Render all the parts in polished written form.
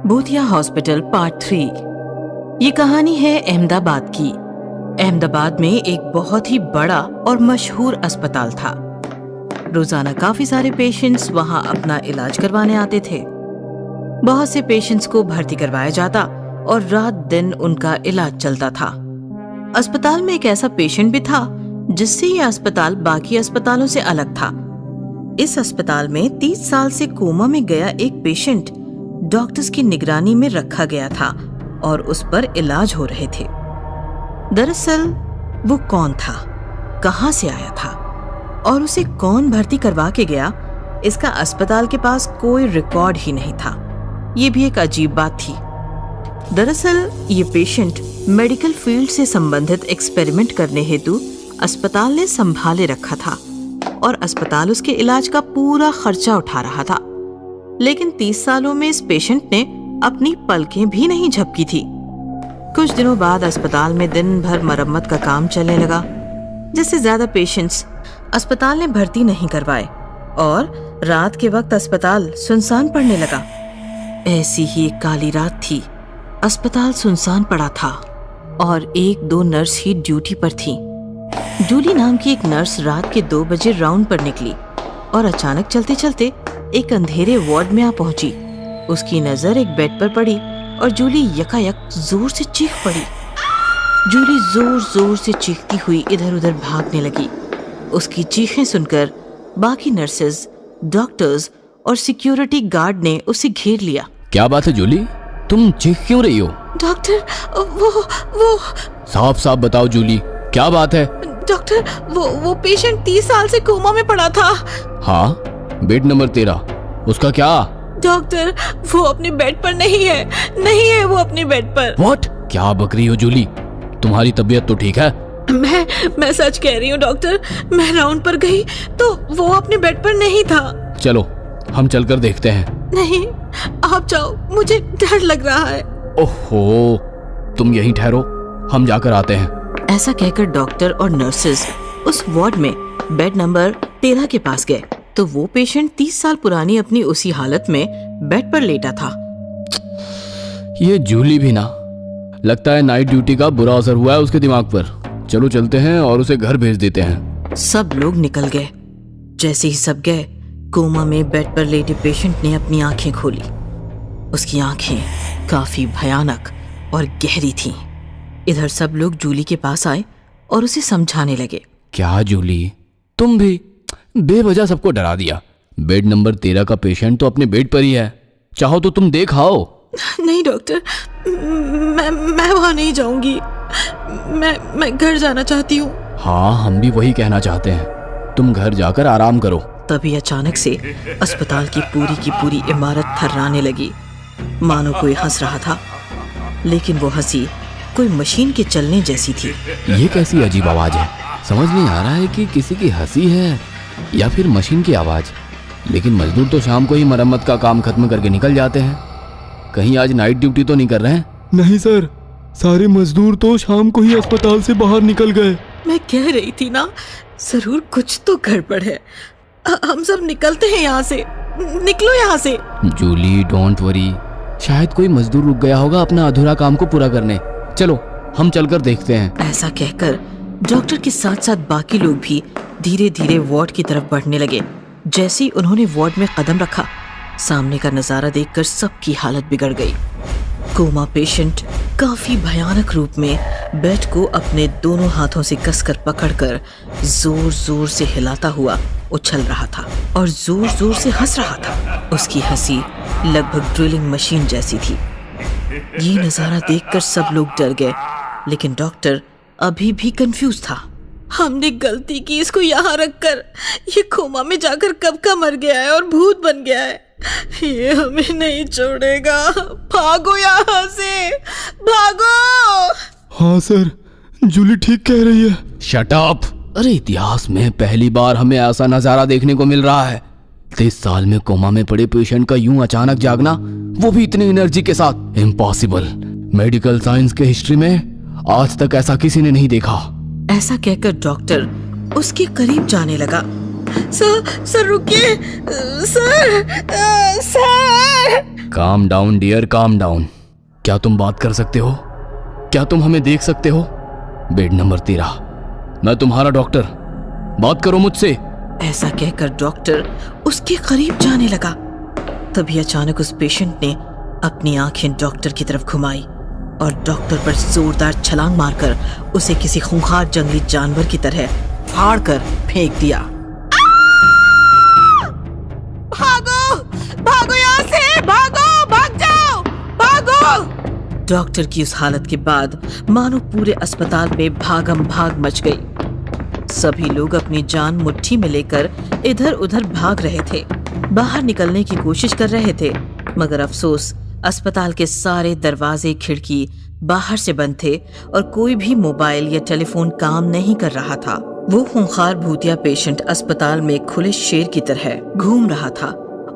भूतिया hospital part 3। ये कहानी है अहमदाबाद की। अहमदाबाद में एक बहुत ही बड़ा और मशहूर अस्पताल था। रोजाना काफी सारे पेशेंट्स वहां अपना इलाज करवाने आते थे। बहुत से पेशेंट्स को भर्ती करवाया जाता और रात दिन उनका इलाज चलता था। अस्पताल में एक ऐसा पेशेंट भी था जिससे ये अस्पताल बाकी अस्पतालों से अलग था। इस अस्पताल में 30 साल से कोमा में गया एक पेशेंट डॉक्टर्स की निगरानी में रखा गया था और उस पर इलाज हो रहे थे। दरअसल वो कौन था, कहां से आया था और उसे कौन भर्ती करवा के गया, इसका अस्पताल के पास कोई रिकॉर्ड ही नहीं था। ये भी एक अजीब बात थी। दरअसल ये पेशेंट मेडिकल फील्ड से संबंधित एक्सपेरिमेंट करने हेतु अस्पताल ने संभाले रखा था और अस्पताल उसके इलाज का पूरा खर्चा उठा रहा था। लेकिन 30 सालों में इस पेशेंट ने अपनी पलकें भी नहीं झपकी थी। कुछ दिनों बाद अस्पताल में दिन भर मरम्मत का काम चलने लगा, जिससे ज्यादा पेशेंट्स अस्पताल ने भर्ती नहीं करवाए और रात के वक्त अस्पताल सुनसान पड़ने लगा। ऐसी ही एक काली रात थी। अस्पताल सुनसान पड़ा था और 1-2 नर्स ही ड्यूटी पर थी। जूली नाम की एक नर्स रात के 2 बजे राउंड पर निकली और अचानक चलते चलते एक अंधेरे वार्ड में आ पहुंची। उसकी नजर एक बेड पर पड़ी और जूली यकायक जोर से चीख पड़ी। जूली जोर जोर से चीखती हुई इधर उधर भागने लगी। उसकी चीखें सुनकर बाकी नर्सेज, डॉक्टर्स और सिक्योरिटी गार्ड ने उसे घेर लिया। क्या बात है जूली, तुम चीख क्यों रही हो? डॉक्टर, वो साफ साफ बताओ जूली, क्या बात है? डॉक्टर, वो पेशेंट 30 साल से कोमा में पड़ा था। हाँ, बेड नंबर 13, उसका क्या? डॉक्टर, वो अपने बेड पर नहीं है वो अपने बेड पर। व्हाट? क्या बक रही हो जूली, तुम्हारी तबीयत तो ठीक है? मैं सच कह रही हूँ डॉक्टर। मैं राउंड पर गई तो वो अपने बेड पर नहीं था। चलो हम चलकर देखते हैं। नहीं, आप जाओ, मुझे डर लग रहा है। ओहो, तुम यहीं ठहरो, हम जाकर आते हैं। ऐसा कहकर डॉक्टर और नर्सेज उस वार्ड में बेड नंबर 13 के पास गए तो वो पेशेंट 30 साल पुरानी अपनी उसी हालत में बेड पर लेटा था। ये जूली भी ना, लगता है नाइट ड्यूटी का बुरा असर हुआ है उसके दिमाग पर। चलो चलते हैं और उसे घर भेज देते हैं। सब लोग निकल गए। जैसे ही सब गए, कोमा में बेड पर लेटे पेशेंट ने अपनी आंखें खोली। उसकी आंखें काफी भयानक और गहरी थीं। इधर सब लोग जूली के पास आए और उसे समझाने लगे। क्या जूली, तुम भी बेवजह सबको डरा दिया। बेड नंबर 13 का पेशेंट तो अपने बेड पर ही है, चाहो तो तुम देख आओ। नहीं डॉक्टर, मैं वहां नहीं जाऊंगी। मैं घर जाना चाहती हूँ। हाँ, हम भी वही कहना चाहते हैं, तुम घर जाकर आराम करो। तभी अचानक से अस्पताल की पूरी इमारत थर्राने लगी, मानो कोई हंस रहा था। लेकिन वो हंसी कोई मशीन के चलने जैसी थी। ये कैसी अजीब आवाज है? समझ नहीं आ रहा है कि किसी की हंसी है या फिर मशीन की आवाज। लेकिन मजदूर तो शाम को ही मरम्मत का काम खत्म करके निकल जाते हैं। कहीं आज नाइट ड्यूटी तो नहीं कर रहे हैं? नहीं सर, सारे मजदूर तो शाम को ही अस्पताल से बाहर निकल गए। मैं कह रही थी ना, जरूर कुछ तो गड़बड़ है। हम सब निकलते हैं यहाँ से। निकलो यहाँ से। जूली, डोंट वरी, शायद कोई मजदूर रुक गया होगा अपना अधूरा काम को पूरा करने। चलो हम चलकर देखते हैं। ऐसा कहकर डॉक्टर के साथ साथ बाकी लोग भी धीरे धीरे वार्ड की तरफ बढ़ने लगे। जैसे ही उन्होंने वार्ड में कदम रखा, सामने का नजारा देखकर सबकी हालत बिगड़ गई। कोमा पेशेंट काफी भयानक रूप में बेड को अपने दोनों हाथों से कसकर पकड़कर जोर जोर से हिलाता हुआ उछल रहा था और जोर जोर से हंस रहा था। उसकी हंसी लगभग ड्रिलिंग मशीन जैसी थी। ये नजारा देखकर सब लोग डर गए, लेकिन डॉक्टर अभी भी कंफ्यूज था। हमने गलती की इसको यहाँ रखकर। ये कोमा में जाकर कब का मर गया है और भूत बन गया है। ये हमें नहीं छोड़ेगा। भागो यहाँ से, भागो। हाँ सर, जूली ठीक कह रही है। Shut up. अरे इतिहास में पहली बार हमें ऐसा नजारा देखने को मिल रहा है। 30 साल में कोमा में पड़े पेशेंट का यूं अचानक जागना, वो भी इतनी एनर्जी के साथ। इम्पॉसिबल। मेडिकल साइंस के हिस्ट्री में आज तक ऐसा किसी ने नहीं देखा। ऐसा कहकर डॉक्टर उसके करीब जाने लगा। सर रुकिए, sir. Calm down dear, calm down. क्या तुम बात कर सकते हो? क्या तुम हमें देख सकते हो? बेड नंबर 13, मैं तुम्हारा डॉक्टर, बात करो मुझसे। ऐसा कहकर डॉक्टर उसके करीब जाने लगा। तभी अचानक उस पेशेंट ने अपनी आंखें डॉक्टर की तरफ घुमाई और डॉक्टर पर जोरदार छलांग मारकर उसे किसी खूंखार जंगली जानवर की तरह फाड़ कर फेंक दिया। भागो, भागो यहाँ से, भागो, भाग जाओ, भागो। डॉक्टर की उस हालत के बाद मानो पूरे अस्पताल में भागम भाग मच गई। सभी लोग अपनी जान मुट्ठी में लेकर इधर उधर भाग रहे थे, बाहर निकलने की कोशिश कर रहे थे, मगर अफसोस अस्पताल के सारे दरवाजे खिड़की बाहर से बंद थे और कोई भी मोबाइल या टेलीफोन काम नहीं कर रहा था। वो खूंखार भूतिया पेशेंट अस्पताल में खुले शेर की तरह घूम रहा था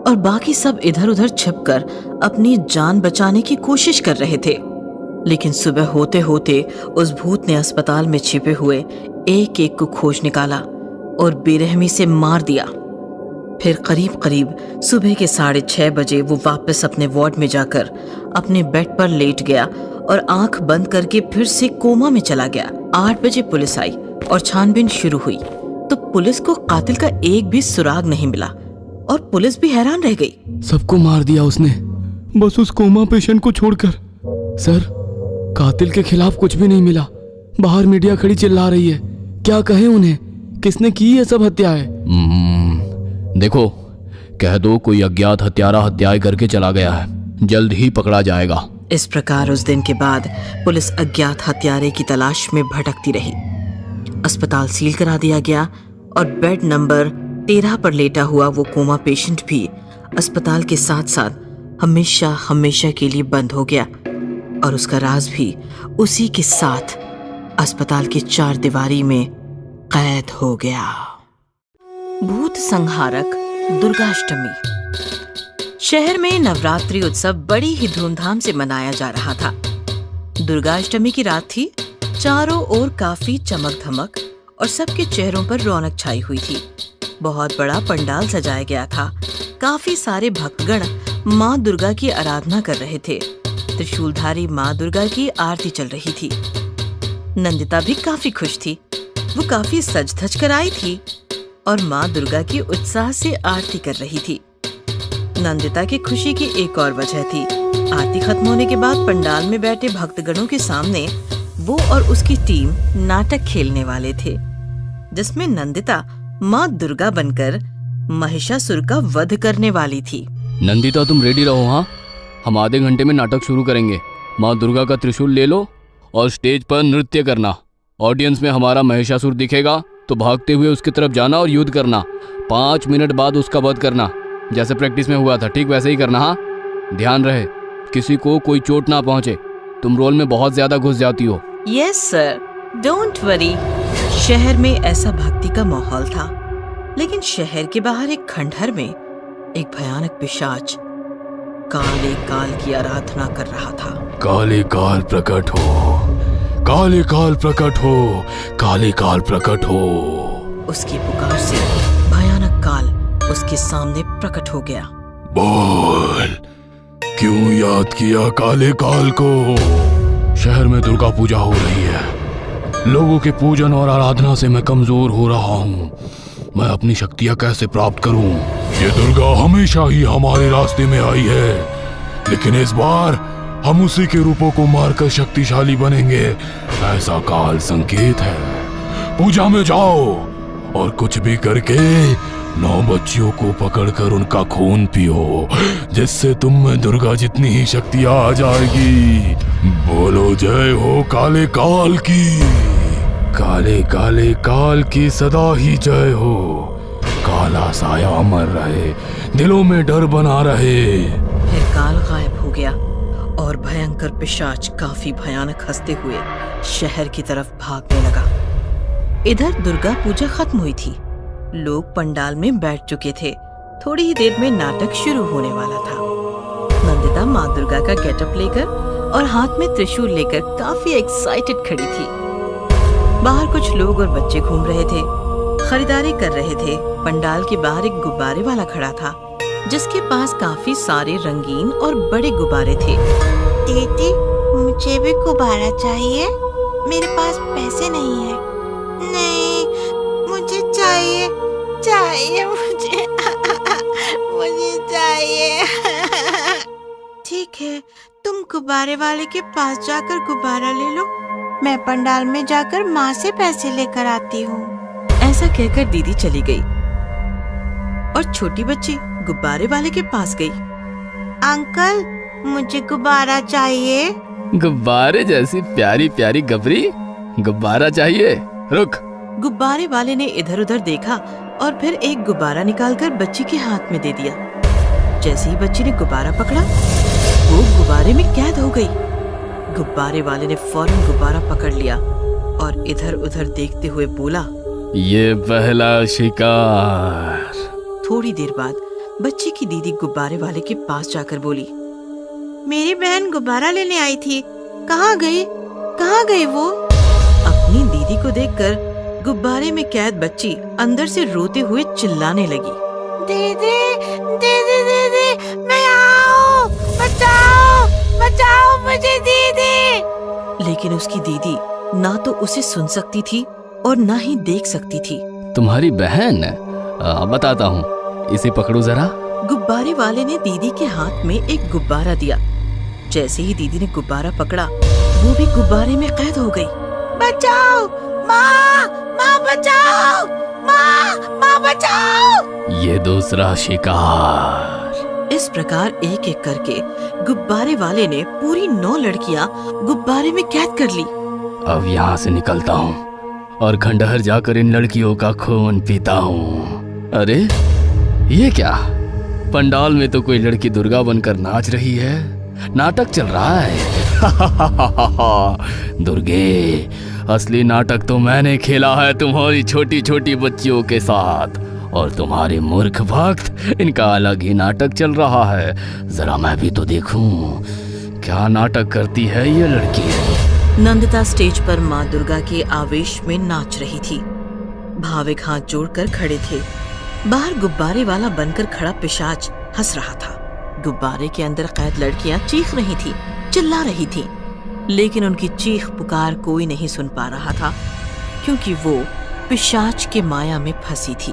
और बाकी सब इधर उधर छिपकर अपनी जान बचाने की कोशिश कर रहे थे। लेकिन सुबह होते होते उस भूत ने अस्पताल में छिपे हुए एक एक को खोज निकाला और बेरहमी से मार दिया। फिर करीब करीब सुबह के 6:30 बजे वो वापस अपने वार्ड में जाकर अपने बेड पर लेट गया और आंख बंद करके फिर से कोमा में चला गया। 8 बजे पुलिस आई और छानबीन शुरू हुई तो पुलिस को कातिल का एक भी सुराग नहीं मिला और पुलिस भी हैरान रह गई। सबको मार दिया उसने, बस उस कोमा पेशेंट को छोड़कर। सर, कातिल के खिलाफ कुछ भी नहीं मिला। बाहर मीडिया खड़ी चिल्ला रही है, क्या कहें उन्हें? किसने की ये सब हत्याएं? देखो, कह दो कोई अज्ञात हत्यारा हत्याएं करके चला गया है, जल्द ही पकड़ा जाएगा। इस प्रकार उस दिन के बाद पुलिस अज्ञात हत्यारे की तलाश में भटकती रही। अस्पताल सील करा दिया गया और बेड नंबर 13 पर लेटा हुआ वो कोमा पेशेंट भी अस्पताल के साथ साथ हमेशा हमेशा के लिए बंद हो गया और उसका राज भी उसी के साथ अस्पताल की 4 दीवारी में कैद हो गया। भूत संहारक दुर्गाष्टमी। शहर में नवरात्रि उत्सव बड़ी ही धूमधाम से मनाया जा रहा था। दुर्गाष्टमी की रात थी, चारों ओर काफी चमक धमक और सबके चेहरों पर रौनक छाई हुई थी। बहुत बड़ा पंडाल सजाया गया था। काफी सारे भक्तगण माँ दुर्गा की आराधना कर रहे थे। त्रिशूलधारी माँ दुर्गा की आरती चल रही थी। नंदिता भी काफी खुश थी। वो काफी सज धज कर आई थी और माँ दुर्गा की उत्साह से आरती कर रही थी। नंदिता की खुशी की एक और वजह थी। आरती खत्म होने के बाद पंडाल में बैठे भक्तगणों के सामने वो और उसकी टीम नाटक खेलने वाले थे, जिसमें नंदिता माँ दुर्गा बनकर महिषासुर का वध करने वाली थी। नंदिता, तुम रेडी रहो। हाँ, हम आधे घंटे में नाटक शुरू करेंगे। माँ दुर्गा का त्रिशूल ले लो और स्टेज पर नृत्य करना। ऑडियंस में हमारा महिषासुर दिखेगा तो भागते हुए उसकी तरफ जाना और युद्ध करना। 5 मिनट बाद उसका वध करना, जैसे प्रैक्टिस में हुआ था, ठीक वैसे ही करना। हाँ, ध्यान रहे किसी को कोई चोट ना पहुंचे। तुम रोल में बहुत ज्यादा घुस जाती हो। Yes sir, don't worry. शहर में ऐसा भक्ति का माहौल था, लेकिन शहर के बाहर एक खंडहर में एक भयानक पिशाच काले काल की आराधना कर रहा था। काले काल प्रकट हो, काले काल प्रकट हो, काले काल प्रकट हो। उसकी पुकार से भयानक काल उसके सामने प्रकट हो गया। बोल, क्यों याद किया काले काल को? शहर में दुर्गा पूजा हो रही है। लोगों के पूजन और आराधना से मैं कमजोर हो रहा हूँ। मैं अपनी शक्तियाँ कैसे प्राप्त करूँ? ये दुर्गा हमेशा ही हमारे रास्ते में आई है, लेकिन इस बार हम उसी के रूपों को मारकर शक्तिशाली बनेंगे, ऐसा काल संकेत है। पूजा में जाओ और कुछ भी करके 9 बच्चियों को पकड़कर उनका खून पियो, जिससे तुम में दुर्गा जितनी ही शक्तियां आ जाएगी। बोलो जय हो काले काल की। काले काले काल की सदा ही जय हो। काला साया अमर रहे, दिलों में डर बना रहे। फिर काल गायब हो गया और भयंकर पिशाच काफी भयानक हंसते हुए शहर की तरफ भागने लगा। इधर दुर्गा पूजा खत्म हुई थी। लोग पंडाल में बैठ चुके थे। थोड़ी ही देर में नाटक शुरू होने वाला था। नंदिता माँ दुर्गा का गेटअप लेकर और हाथ में त्रिशूल लेकर काफी एक्साइटेड खड़ी थी। बाहर कुछ लोग और बच्चे घूम रहे थे, खरीदारी कर रहे थे। पंडाल के बाहर एक गुब्बारे वाला खड़ा था। जिसके पास काफी सारे रंगीन और बड़े गुब्बारे थे। दीदी, मुझे भी गुब्बारा चाहिए। मेरे पास पैसे नहीं है। नहीं, मुझे चाहिए, चाहिए मुझे मुझे चाहिए। ठीक है, तुम गुब्बारे वाले के पास जाकर गुब्बारा ले लो। मैं पंडाल में जाकर माँ से पैसे लेकर आती हूँ। ऐसा कहकर दीदी चली गई और छोटी बच्ची गुब्बारे वाले के पास गई। अंकल, मुझे गुब्बारा चाहिए। गुब्बारे जैसी प्यारी प्यारी गबरी, गुब्बारा चाहिए? रुक। गुब्बारे वाले ने इधर उधर देखा और फिर एक गुब्बारा निकालकर बच्ची के हाथ में दे दिया। जैसे ही बच्ची ने गुब्बारा पकड़ा, वो गुब्बारे में कैद हो गई। गुब्बारे वाले ने फौरन गुब्बारा पकड़ लिया और इधर उधर देखते हुए बोला, ये पहला शिकार। थोड़ी देर बाद बच्ची की दीदी गुब्बारे वाले के पास जाकर बोली, मेरी बहन गुब्बारा लेने आई थी, कहाँ गई? कहाँ गई वो? अपनी दीदी को देखकर गुब्बारे में कैद बच्ची अंदर से रोते हुए चिल्लाने लगी, दीदी, दीदी, दीदी, मैं आऊं, बचाओ, बचाओ मुझे दीदी। लेकिन उसकी दीदी ना तो उसे सुन सकती थी और ना ही देख सकती थी। तुम्हारी बहन? बताता हूँ, इसे पकड़ो जरा। गुब्बारे वाले ने दीदी के हाथ में एक गुब्बारा दिया। जैसे ही दीदी ने गुब्बारा पकड़ा, वो भी गुब्बारे में कैद हो गई। बचाओ, माँ, माँ बचाओ, माँ बचाओ। ये दूसरा शिकार। इस प्रकार एक एक करके गुब्बारे वाले ने पूरी 9 लड़कियां गुब्बारे में कैद कर ली। अब यहाँ से निकलता हूँ और खंडहर जाकर इन लड़कियों का खून पीता हूँ। अरे ये क्या? पंडाल में तो कोई लड़की दुर्गा बनकर नाच रही है, नाटक चल रहा है। दुर्गे, असली नाटक तो मैंने खेला है तुम्हारी छोटी छोटी बच्चियों के साथ, और तुम्हारे मूर्ख भक्त, इनका अलग ही नाटक चल रहा है। जरा मैं भी तो देखूं क्या नाटक करती है ये लड़की। नंदिता स्टेज पर माँ दुर्गा के आवेश में नाच रही थी। भाविक हाथ जोड़कर खड़े थे। बाहर गुब्बारे वाला बनकर खड़ा पिशाच हंस रहा था। गुब्बारे के अंदर कैद लड़कियां चीख रही थी, चिल्ला रही थी, लेकिन उनकी चीख पुकार कोई नहीं सुन पा रहा था, क्योंकि वो पिशाच के माया में फंसी थी।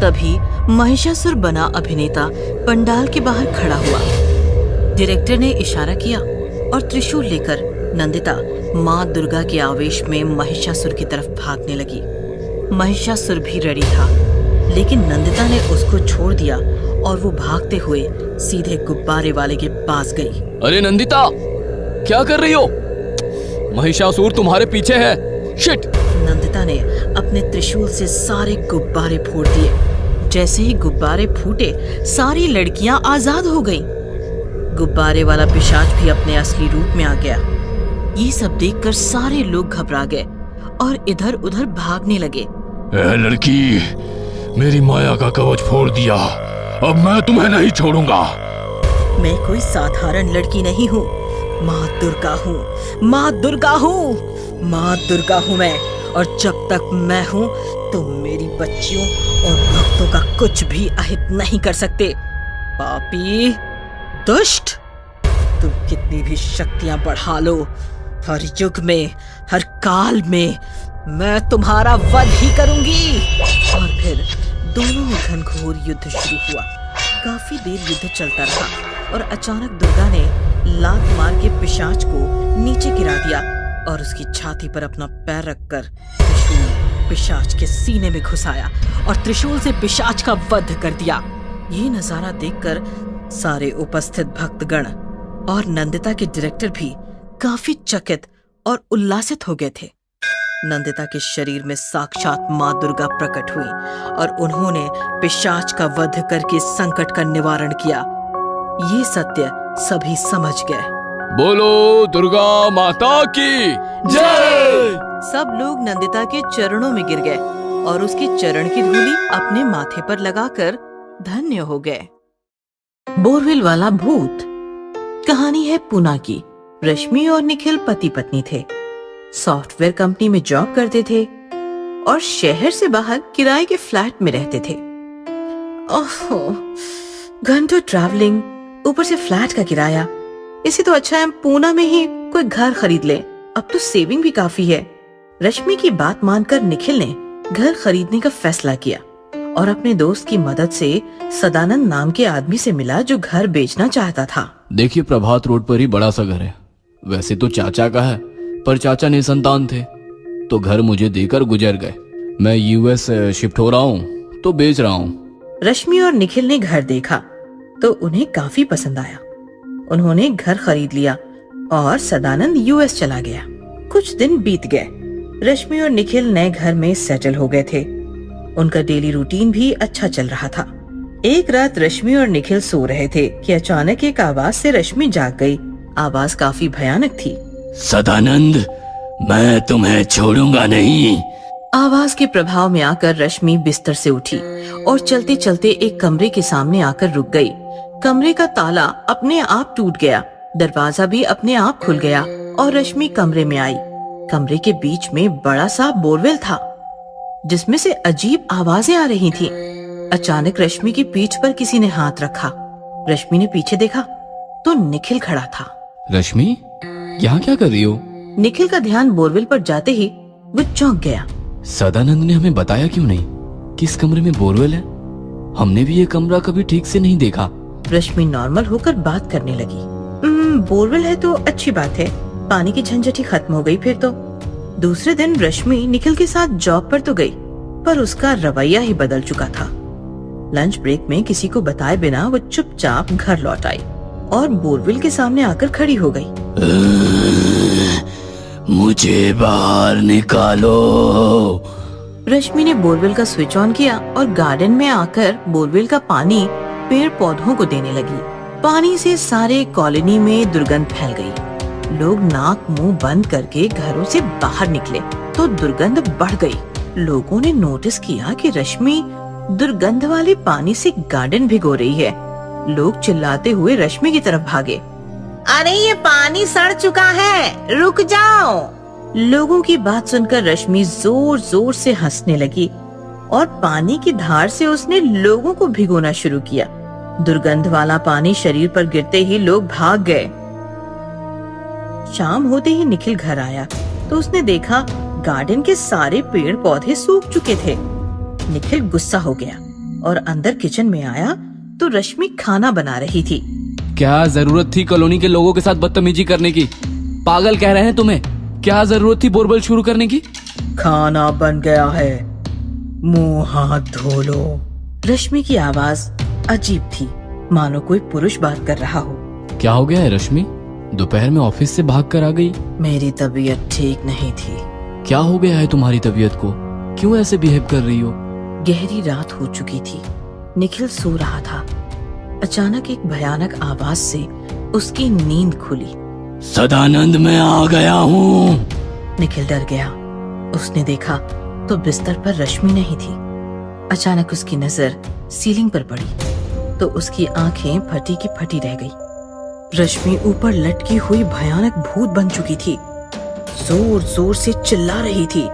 तभी महिषासुर बना अभिनेता पंडाल के बाहर खड़ा हुआ। डायरेक्टर ने इशारा किया और त्रिशूल लेकर नंदिता माँ दुर्गा के आवेश में महिषासुर की तरफ भागने लगी। महिषासुर भी रेडी था, लेकिन नंदिता ने उसको छोड़ दिया और वो भागते हुए सीधे गुब्बारे वाले के पास गई। अरे नंदिता, क्या कर रही हो? महिषासुर तुम्हारे पीछे है। शिट! नंदिता ने अपने त्रिशूल से सारे गुब्बारे फोड़ दिए। जैसे ही गुब्बारे फूटे, सारी लड़कियां आजाद हो गईं। गुब्बारे वाला पिशाच भी अपने असली रूप में आ गया। ये सब देखकर सारे लोग घबरा गए और इधर उधर भागने लगे। ए लड़की, मेरी माया का कवच फोड़ दिया, अब मैं तुम्हें नहीं छोड़ूंगा। मैं कोई साधारण लड़की नहीं हूँ, माँ दुर्गा हूँ, माँ दुर्गा हूँ, माँ दुर्गा हूँ मैं, और जब तक मैं हूँ तो मेरी बच्चियों और भक्तों का कुछ भी अहित नहीं कर सकते। पापी, दुष्ट, तुम कितनी भी शक्तियां बढ़ा लो, हर युग में, हर काल में मैं तुम्हारा वध ही करूंगी। और फिर दोनों में घनघोर युद्ध शुरू हुआ। काफी देर युद्ध चलता रहा और अचानक दुर्गा ने लात मार के पिशाच को नीचे गिरा दिया और उसकी छाती पर अपना पैर रखकर त्रिशूल पिशाच के सीने में घुसाया और त्रिशूल से पिशाच का वध कर दिया। ये नजारा देखकर सारे उपस्थित भक्तगण और नंदिता के डायरेक्टर भी काफी चकित और उल्लासित हो गए थे। नंदिता के शरीर में साक्षात माँ दुर्गा प्रकट हुई और उन्होंने पिशाच का वध करके संकट का निवारण किया। ये सत्य सभी समझ गए। बोलो दुर्गा माता की जय। सब लोग नंदिता के चरणों में गिर गए और उसके चरण की धूली अपने माथे पर लगाकर धन्य हो गए। बोरवेल वाला भूत। कहानी है पूना की। रश्मि और निखिल पति पत्नी थे। सॉफ्टवेयर कंपनी में जॉब करते थे और शहर से बाहर किराए के फ्लैट में रहते थे। ओहो, घंटों ट्रैवलिंग, ऊपर से फ्लैट का किराया। इसी तो अच्छा है पूना में ही कोई घर खरीद ले, अब तो सेविंग भी काफी है। रश्मि की बात मानकर निखिल ने घर खरीदने का फैसला किया और अपने दोस्त की मदद से सदानंद नाम के आदमी से मिला जो घर बेचना चाहता था। देखिए, प्रभात रोड पर ही बड़ा सा घर है। वैसे तो चाचा का है, पर चाचा निसंतान थे तो घर मुझे देकर गुजर गए। मैं यूएस शिफ्ट हो रहा हूँ तो बेच रहा हूँ। रश्मि और निखिल ने घर देखा तो उन्हें काफी पसंद आया। उन्होंने घर खरीद लिया और सदानंद यूएस चला गया। कुछ दिन बीत गए। रश्मि और निखिल नए घर में सेटल हो गए थे। उनका डेली रूटीन भी अच्छा चल रहा था। एक रात रश्मि और निखिल सो रहे थे कि अचानक एक आवाज से रश्मि जाग गई। आवाज काफी भयानक थी। सदानंद, मैं तुम्हें छोड़ूंगा नहीं। आवाज के प्रभाव में आकर रश्मि बिस्तर से उठी और चलते चलते एक कमरे के सामने आकर रुक गई। कमरे का ताला अपने आप टूट गया, दरवाजा भी अपने आप खुल गया और रश्मि कमरे में आई। कमरे के बीच में बड़ा सा बोरवेल था जिसमें से अजीब आवाजें आ रही थी। अचानक रश्मि की पीठ पर किसी ने हाथ रखा। रश्मि ने पीछे देखा तो निखिल खड़ा था। रश्मि, यहाँ क्या कर रही हो? निखिल का ध्यान बोरवेल पर जाते ही वो चौंक गया। सदानंद ने हमें बताया क्यों नहीं? किस कमरे में बोरवेल है? हमने भी ये कमरा कभी ठीक से नहीं देखा। रश्मि नॉर्मल होकर बात करने लगी। बोरवेल है तो अच्छी बात है, पानी की झंझट ही खत्म हो गई। फिर तो दूसरे दिन रश्मि निखिल के साथ जॉब पर तो गई, पर उसका रवैया ही बदल चुका था। लंच ब्रेक में किसी को बताए बिना वो चुपचाप घर लौट आई और बोरवेल के सामने आकर खड़ी हो गई। मुझे बाहर निकालो। रश्मि ने बोरवेल का स्विच ऑन किया और गार्डन में आकर बोरवेल का पानी पेड़ पौधों को देने लगी। पानी से सारे कॉलोनी में दुर्गंध फैल गई। लोग नाक मुंह बंद करके घरों से बाहर निकले तो दुर्गंध बढ़ गई। लोगों ने नोटिस किया कि रश्मि दुर्गंध वाले पानी से गार्डन भिगो रही है। लोग चिल्लाते हुए रश्मि की तरफ भागे। अरे ये पानी सड़ चुका है, रुक जाओ। लोगों की बात सुनकर रश्मि जोर जोर से हंसने लगी और पानी की धार से उसने लोगों को भिगोना शुरू किया। दुर्गंध वाला पानी शरीर पर गिरते ही लोग भाग गए। शाम होते ही निखिल घर आया तो उसने देखा गार्डन के सारे पेड़ पौधे सूख चुके थे। निखिल गुस्सा हो गया और अंदर किचन में आया तो रश्मि खाना बना रही थी। क्या जरूरत थी कॉलोनी के लोगों के साथ बदतमीजी करने की? पागल कह रहे हैं तुम्हें? क्या जरूरत थी बोरवेल शुरू करने की? खाना बन गया है, मुंह हाथ धो लो। रश्मि की आवाज अजीब थी, मानो कोई पुरुष बात कर रहा हो। क्या हो गया है रश्मि? दोपहर में ऑफिस से भाग कर आ गई। मेरी तबीयत ठीक नहीं थी। क्या हो गया है तुम्हारी तबीयत को? क्यों ऐसे बिहेव कर रही हो? गहरी रात हो चुकी थी। निखिल सो रहा था। अचानक एक भयानक आवाज से उसकी नींद खुली। सदानंद, मैं आ गया हूँ। निखिल डर गया। उसने देखा तो बिस्तर पर रश्मि नहीं थी। अचानक उसकी नजर सीलिंग पर पड़ी तो उसकी आंखें फटी की फटी रह गई। रश्मि ऊपर लटकी हुई भयानक भूत बन चुकी थी। जोर जोर से चिल्ला रही थी।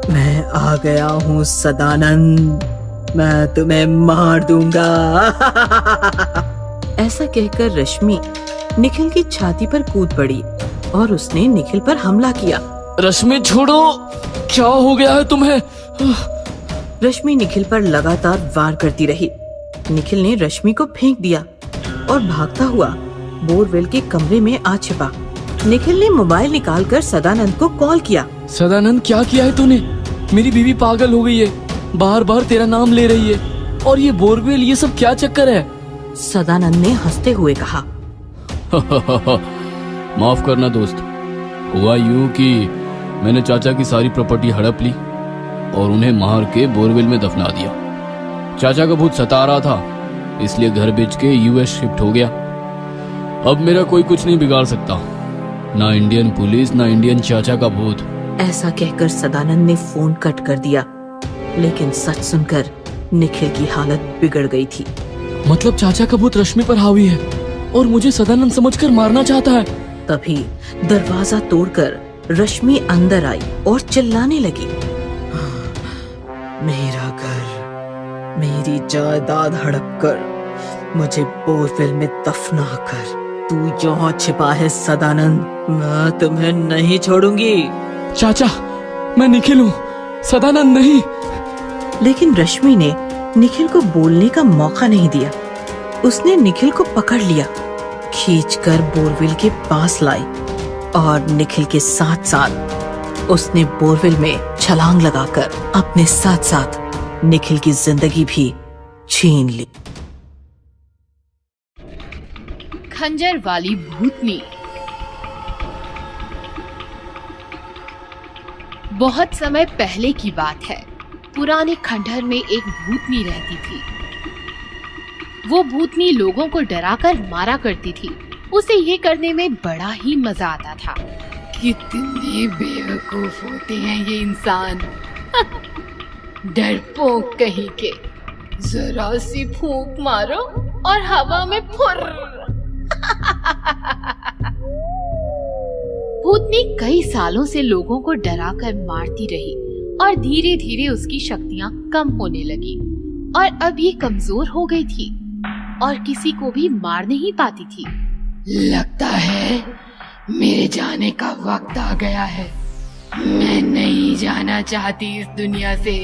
मैं आ गया हूँ सदानंद, मैं तुम्हें मार दूंगा। ऐसा कहकर रश्मि निखिल की छाती पर कूद पड़ी और उसने निखिल पर हमला किया। रश्मि छोड़ो, क्या हो गया है तुम्हें? रश्मि निखिल पर लगातार वार करती रही। निखिल ने रश्मि को फेंक दिया और भागता हुआ बोरवेल के कमरे में आ छिपा। निखिल ने मोबाइल निकालकर सदानंद को कॉल किया। सदानंद, क्या किया है तूने? मेरी बीवी पागल हो गई है, बार बार तेरा नाम ले रही है। और ये बोरवेल, ये सब क्या चक्कर है? सदानंद ने हंसते हुए कहा। माफ करना दोस्त, हुआ यूं कि मैंने चाचा की सारी प्रॉपर्टी हड़प ली और उन्हें मार के बोरवेल में दफना दिया। चाचा का भूत सता रहा था, इसलिए घर बेच के यूएस शिफ्ट हो गया। अब मेरा कोई कुछ नहीं बिगाड़ सकता, ना इंडियन पुलिस, ना इंडियन चाचा का भूत। ऐसा कहकर सदानंद ने फोन कट कर दिया, लेकिन सच सुनकर निखिल की हालत बिगड़ गई थी। मतलब चाचा का भूत रश्मि पर हावी है और मुझे सदानंद समझकर मारना चाहता है। तभी दरवाजा तोड़कर रश्मि अंदर आई और चिल्लाने लगी। मेरा घर, मेरी जायदाद हड़प कर मुझे बोरवेल में दफना कर। तू यहाँ छिपा है सदानंद, मैं तुम्हें नहीं छोड़ूंगी। चाचा, मैं निखिल हूँ, सदानंद नहीं। लेकिन रश्मि ने निखिल को बोलने का मौका नहीं दिया। उसने निखिल को पकड़ लिया, खींचकर बोरवेल के पास लाई और निखिल के साथ साथ उसने बोरवेल में छलांग लगाकर अपने साथ साथ निखिल की जिंदगी भी छीन ली। खंजर वाली भूतनी। बहुत समय पहले की बात है। पुराने खंडहर में एक भूतनी रहती थी। वो भूतनी लोगों को डराकर मारा करती थी। उसे ये करने में बड़ा ही मजा आता था। कितने बेवकूफ होते हैं ये इंसान। डरपोक कहीं के, जरा सी फूंक मारो और हवा में फुर। भूतनी कई सालों से लोगों को डराकर मारती रही और धीरे धीरे उसकी शक्तियां कम होने लगी और अब ये कमजोर हो गई थी और किसी को भी मार नहीं पाती थी। लगता है मेरे जाने का वक्त आ गया है। मैं नहीं जाना चाहती इस दुनिया से।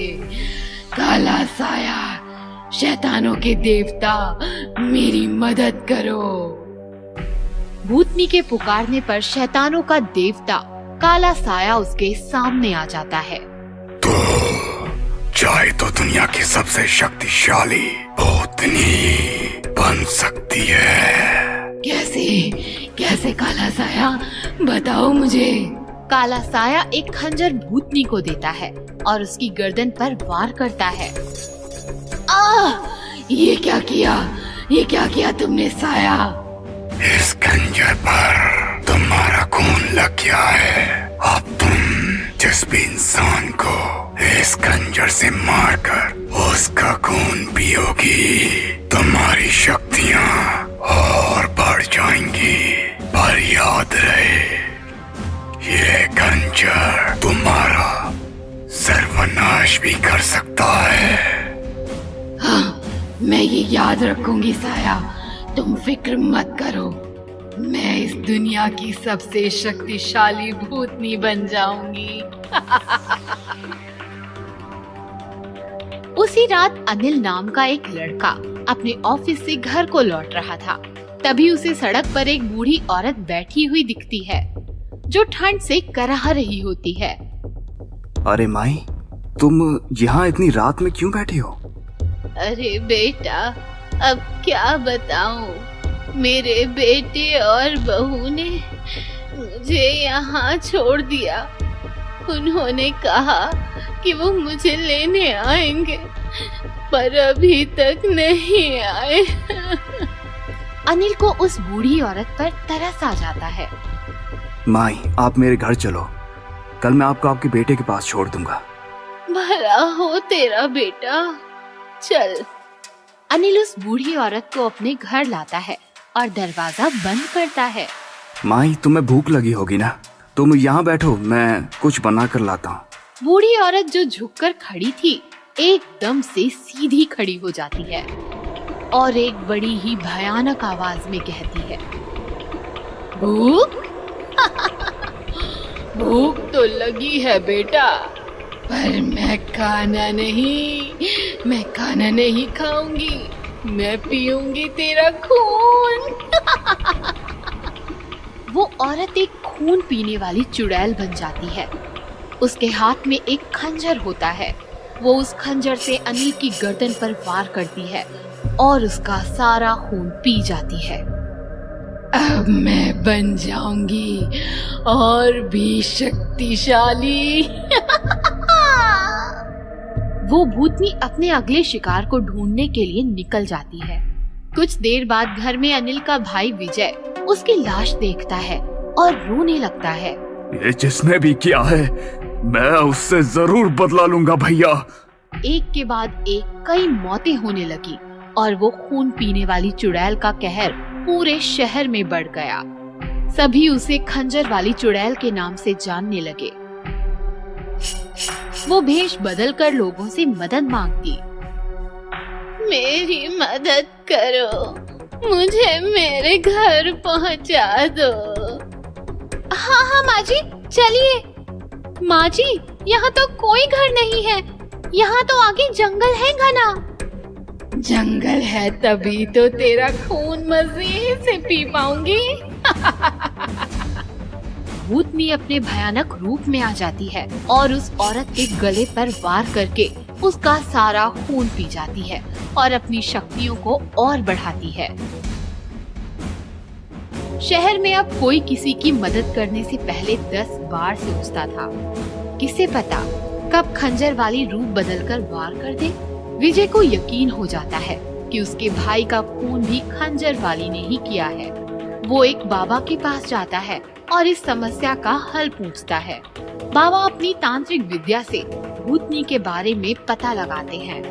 काला साया, शैतानों के देवता, मेरी मदद करो। भूतनी के पुकारने पर शैतानों का देवता काला साया उसके सामने आ जाता है। तो चाहे तो दुनिया की सबसे शक्तिशाली भूतनी बन सकती है। कैसे काला साया, बताओ मुझे। काला साया एक खंजर भूतनी को देता है और उसकी गर्दन पर वार करता है। ये क्या किया तुमने साया? इस खंजर पर तुम्हारा खून लग गया है। अब तुम जिस भी इंसान को इस खंजर से मारकर उसका खून पियोगी, तुम्हारी शक्तियाँ और बढ़ जाएंगी। पर याद रहे, ये खंजर तुम्हारा सर्वनाश भी कर सकता है। हाँ, मैं ये याद रखूंगी साया, तुम फिक्र मत करो। मैं इस दुनिया की सबसे शक्तिशाली भूतनी बन जाऊंगी। उसी रात अनिल नाम का एक लड़का अपने ऑफिस से घर को लौट रहा था। तभी उसे सड़क पर एक बूढ़ी औरत बैठी हुई दिखती है जो ठंड से कराह रही होती है। अरे माई, तुम यहाँ इतनी रात में क्यों बैठी हो? अरे बेटा, अब क्या बताऊं, मेरे बेटे और बहू ने मुझे यहाँ छोड़ दिया। उन्होंने कहा कि वो मुझे लेने आएंगे, पर अभी तक नहीं आए। अनिल को उस बूढ़ी औरत पर तरस आ जाता है। माई, आप मेरे घर चलो, कल मैं आपको आपके बेटे के पास छोड़ दूंगा। भला हो तेरा बेटा, चल। अनिल उस बूढ़ी औरत को अपने घर लाता है और दरवाजा बंद करता है। माई, तुम्हें भूख लगी होगी ना, तुम यहाँ बैठो, मैं कुछ बना कर लाता हूँ। बूढ़ी औरत जो झुककर खड़ी थी एकदम से सीधी खड़ी हो जाती है और एक बड़ी ही भयानक आवाज में कहती है, भूख? भूख तो लगी है बेटा, पर मैं खाना नहीं खाऊंगी, मैं पीऊंगी तेरा खून। वो औरत एक खून पीने वाली चुड़ैल बन जाती है। उसके हाथ में एक खंजर होता है। वो उस खंजर से अनिल की गर्दन पर वार करती है और उसका सारा खून पी जाती है। अब मैं बन जाऊंगी और भी शक्तिशाली। वो भूतनी अपने अगले शिकार को ढूंढने के लिए निकल जाती है। कुछ देर बाद घर में अनिल का भाई विजय उसकी लाश देखता है और रोने लगता है। ये जिसने भी किया है, मैं उससे जरूर बदला लूंगा भैया। एक के बाद एक कई मौतें होने लगी और वो खून पीने वाली चुड़ैल का कहर पूरे शहर में बढ़ गया। सभी उसे खंजर वाली चुड़ैल के नाम से जानने लगे। वो भेष बदलकर लोगों से मदद मांगती। मेरी मदद करो, मुझे मेरे घर पहुंचा दो। हाँ हाँ माँ जी, चलिए। माँ जी, यहाँ तो कोई घर नहीं है, यहाँ तो आगे जंगल है घना। जंगल है तभी तो तेरा खून मजे से पी पाऊंगी। भूतनी अपने भयानक रूप में आ जाती है और उस औरत के गले पर वार करके उसका सारा खून पी जाती है और अपनी शक्तियों को और बढ़ाती है। शहर में अब कोई किसी की मदद करने से पहले 10 बार सोचता था। किसे पता कब खंजर वाली रूप बदलकर वार कर दे। विजय को यकीन हो जाता है कि उसके भाई का खून भी खंजर वाली ने ही किया है। वो एक बाबा के पास जाता है और इस समस्या का हल पूछता है। बाबा अपनी तांत्रिक विद्या से भूतनी के बारे में पता लगाते हैं।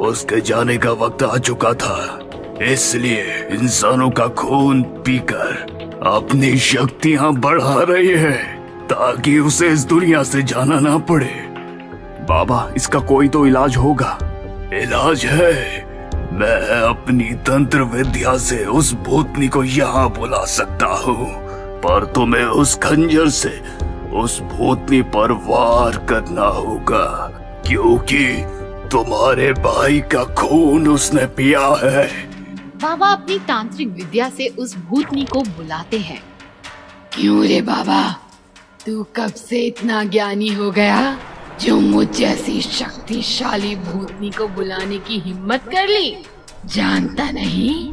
उसके जाने का वक्त आ चुका था, इसलिए इंसानों का खून पीकर अपनी शक्तियाँ बढ़ा रही है ताकि उसे इस दुनिया से जाना ना पड़े। बाबा, इसका कोई तो इलाज होगा। इलाज है, मैं अपनी तंत्र विद्या से उस भूतनी को यहाँ बुला सकता हूँ, पर तुम्हें उस खंजर से उस भूतनी पर वार करना होगा, क्योंकि तुम्हारे भाई का खून उसने पिया है। बाबा अपनी तांत्रिक विद्या से उस भूतनी को बुलाते हैं। क्यों रे बाबा, तू कब से इतना ज्ञानी हो गया जो मुझ जैसी शक्तिशाली भूतनी को बुलाने की हिम्मत कर ली? जानता नहीं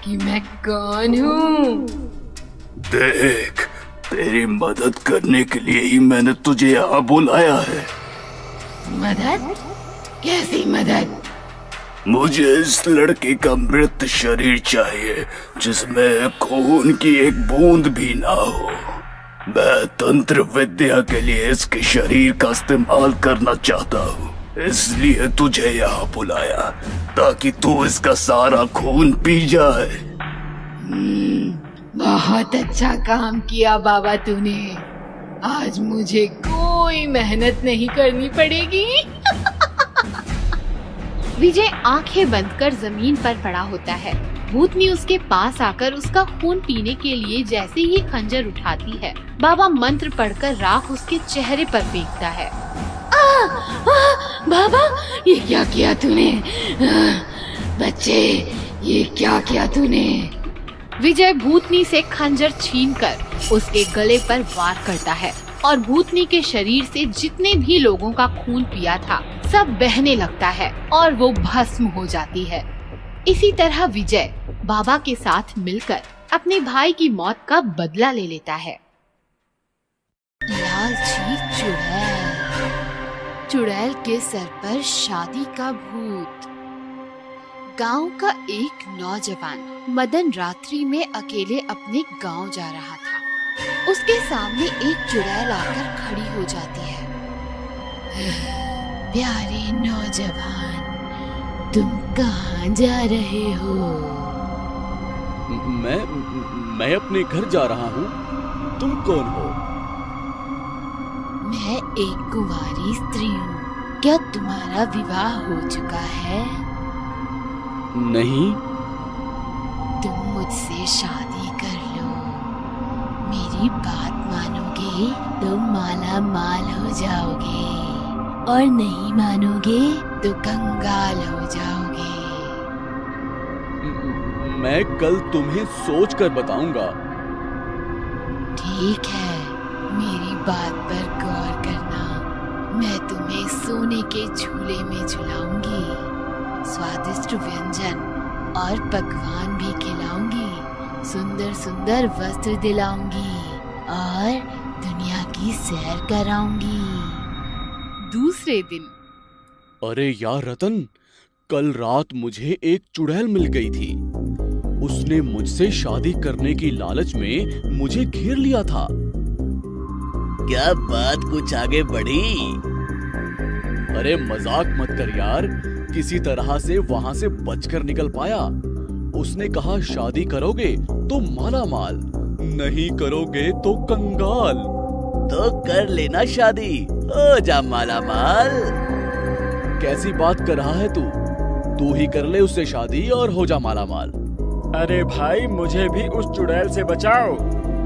कि मैं कौन हूँ? देख, तेरी मदद करने के लिए ही मैंने तुझे यहाँ बुलाया है। मदद? कैसी मदद? मुझे इस लड़के का मृत शरीर चाहिए जिसमें खून की एक बूंद भी ना हो। मैं तंत्र विद्या के लिए इसके शरीर का इस्तेमाल करना चाहता हूँ, इसलिए तुझे यहाँ बुलाया ताकि तू इसका सारा खून पी जाए। बहुत अच्छा काम किया बाबा तूने। आज मुझे कोई मेहनत नहीं करनी पड़ेगी। विजय आंखें बंद कर जमीन पर पड़ा होता है। भूतनी उसके पास आकर उसका खून पीने के लिए जैसे ही खंजर उठाती है, बाबा मंत्र पढ़कर राख उसके चेहरे पर फेंकता है। बाबा, ये क्या किया तूने? बच्चे, ये क्या किया तूने? विजय भूतनी से खंजर छीनकर उसके गले पर वार करता है और भूतनी के शरीर से जितने भी लोगों का खून पिया था सब बहने लगता है और वो भस्म हो जाती है। इसी तरह विजय बाबा के साथ मिलकर अपने भाई की मौत का बदला ले लेता है। लालची चुड़ैल। चुड़ैल के सर पर शादी का भूत। गांव का एक नौजवान मदन रात्रि में अकेले अपने गांव जा रहा था। उसके सामने एक चुड़ैल आकर खड़ी हो जाती है। प्यारे नौजवान, तुम कहाँ जा रहे हो? मैं अपने घर जा रहा हूँ। तुम कौन हो? मैं एक कुंवारी स्त्री हूँ। क्या तुम्हारा विवाह हो चुका है? नहीं। तुम मुझसे शादी कर लो। मेरी बात मानोगे तो माला माल हो जाओगे, और नहीं मानोगे तो कंगाल हो जाओगे। मैं कल तुम्हें सोच कर बताऊंगा। ठीक है, मेरी बात पर गौर करना। मैं तुम्हें सोने के झूले में झुलाऊंगी, स्वादिष्ट व्यंजन और पकवान भी खिलाऊंगी, सुंदर सुंदर वस्त्र दिलाऊंगी और दुनिया की सैर कराऊंगी। दूसरे दिन। अरे यार रतन, कल रात मुझे एक चुड़ैल मिल गई थी। उसने मुझसे शादी करने की लालच में मुझे घेर लिया था। क्या बात कुछ आगे बढ़ी? अरे मजाक मत कर यार, किसी तरह से वहां से बचकर निकल पाया। उसने कहा शादी करोगे तो माला माल, नहीं करोगे तो कंगाल। तो कर लेना शादी, हो जा माला माल। कैसी बात कर रहा है तू? तू ही कर ले उससे शादी और हो जा माला माल। अरे भाई मुझे भी उस चुड़ैल से बचाओ,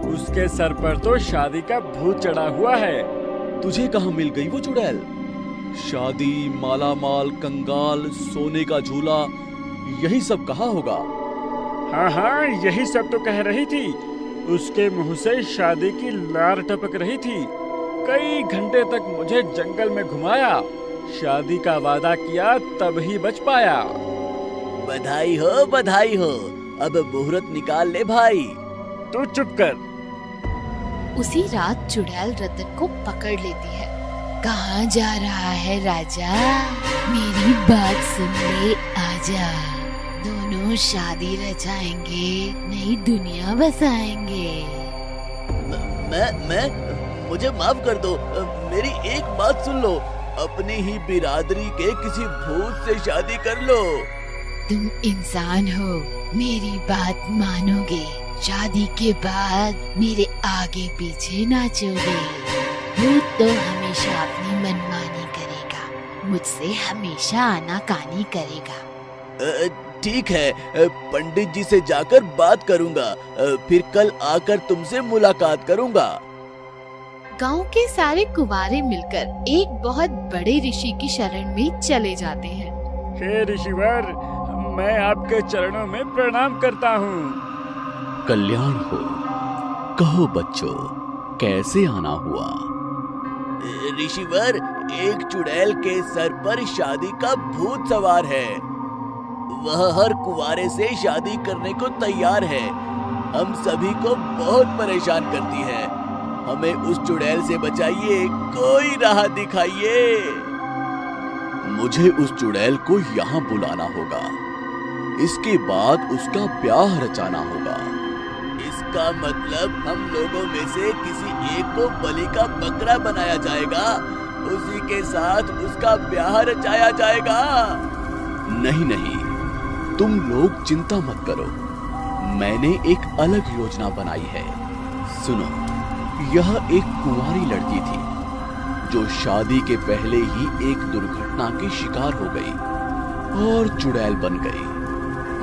उसके सर पर तो शादी का भूत चढ़ा हुआ है। तुझे कहाँ मिल गई वो चुड़ैल? शादी, माला माल, कंगाल, सोने का झूला, यही सब कहाँ होगा? हाँ हाँ, यही सब तो कह रही थी। उसके मुंह से शादी की लार टपक रही थी। कई घंटे तक मुझे जंगल में घुमाया, शादी का वादा किया तब ही बच पाया। बधाई हो, बधाई हो। अब मुहूर्त निकाल ले भाई। तू चुप कर। उसी रात चुड़ैल रतन को पकड़ लेती है। कहाँ जा रहा है राजा? मेरी बात सुन ले, आजा। दोनों शादी रचाएंगे, नई दुनिया बसाएंगे। मैं मुझे माफ कर दो। मेरी एक बात सुन लो। अपनी ही बिरादरी के किसी भूत से शादी कर लो। तुम इंसान हो, मेरी बात मानोगे। शादी के बाद मेरे आगे पीछे नाचोगे। भूत तो हमेशा अपनी मनमानी करेगा, मुझसे हमेशा आनाकानी करेगा। ठीक है, पंडित जी से जाकर बात करूंगा। फिर कल आकर तुमसे मुलाकात करूंगा। गांव के सारे कुंवारे मिलकर एक बहुत बड़े ऋषि की शरण में चले जाते हैं। हे ऋषिवर, मैं आपके चरणों में प्रणाम करता हूँ। कल्याण हो। कहो बच्चों, कैसे आना हुआ? ऋषिवर, एक चुड़ैल के सर पर शादी का भूत सवार है। वह हर कुंवारे से शादी करने को तैयार है। हम सभी को बहुत परेशान करती है। हमें उस चुड़ैल से बचाइए, कोई राह दिखाइए। मुझे उस चुड़ैल को यहाँ बुलाना होगा। इसके बाद उसका ब्याह रचाना होगा। इसका मतलब हम लोगों में से किसी एक को बलि का बकरा बनाया जाएगा, उसी के साथ उसका ब्याह रचाया जाएगा। नहीं नहीं, तुम लोग चिंता मत करो। मैंने एक अलग योजना बनाई है। सुनो, यह एक कुंवारी लड़की थी जो शादी के पहले ही एक दुर्घटना की शिकार हो गई और चुड़ैल बन गई।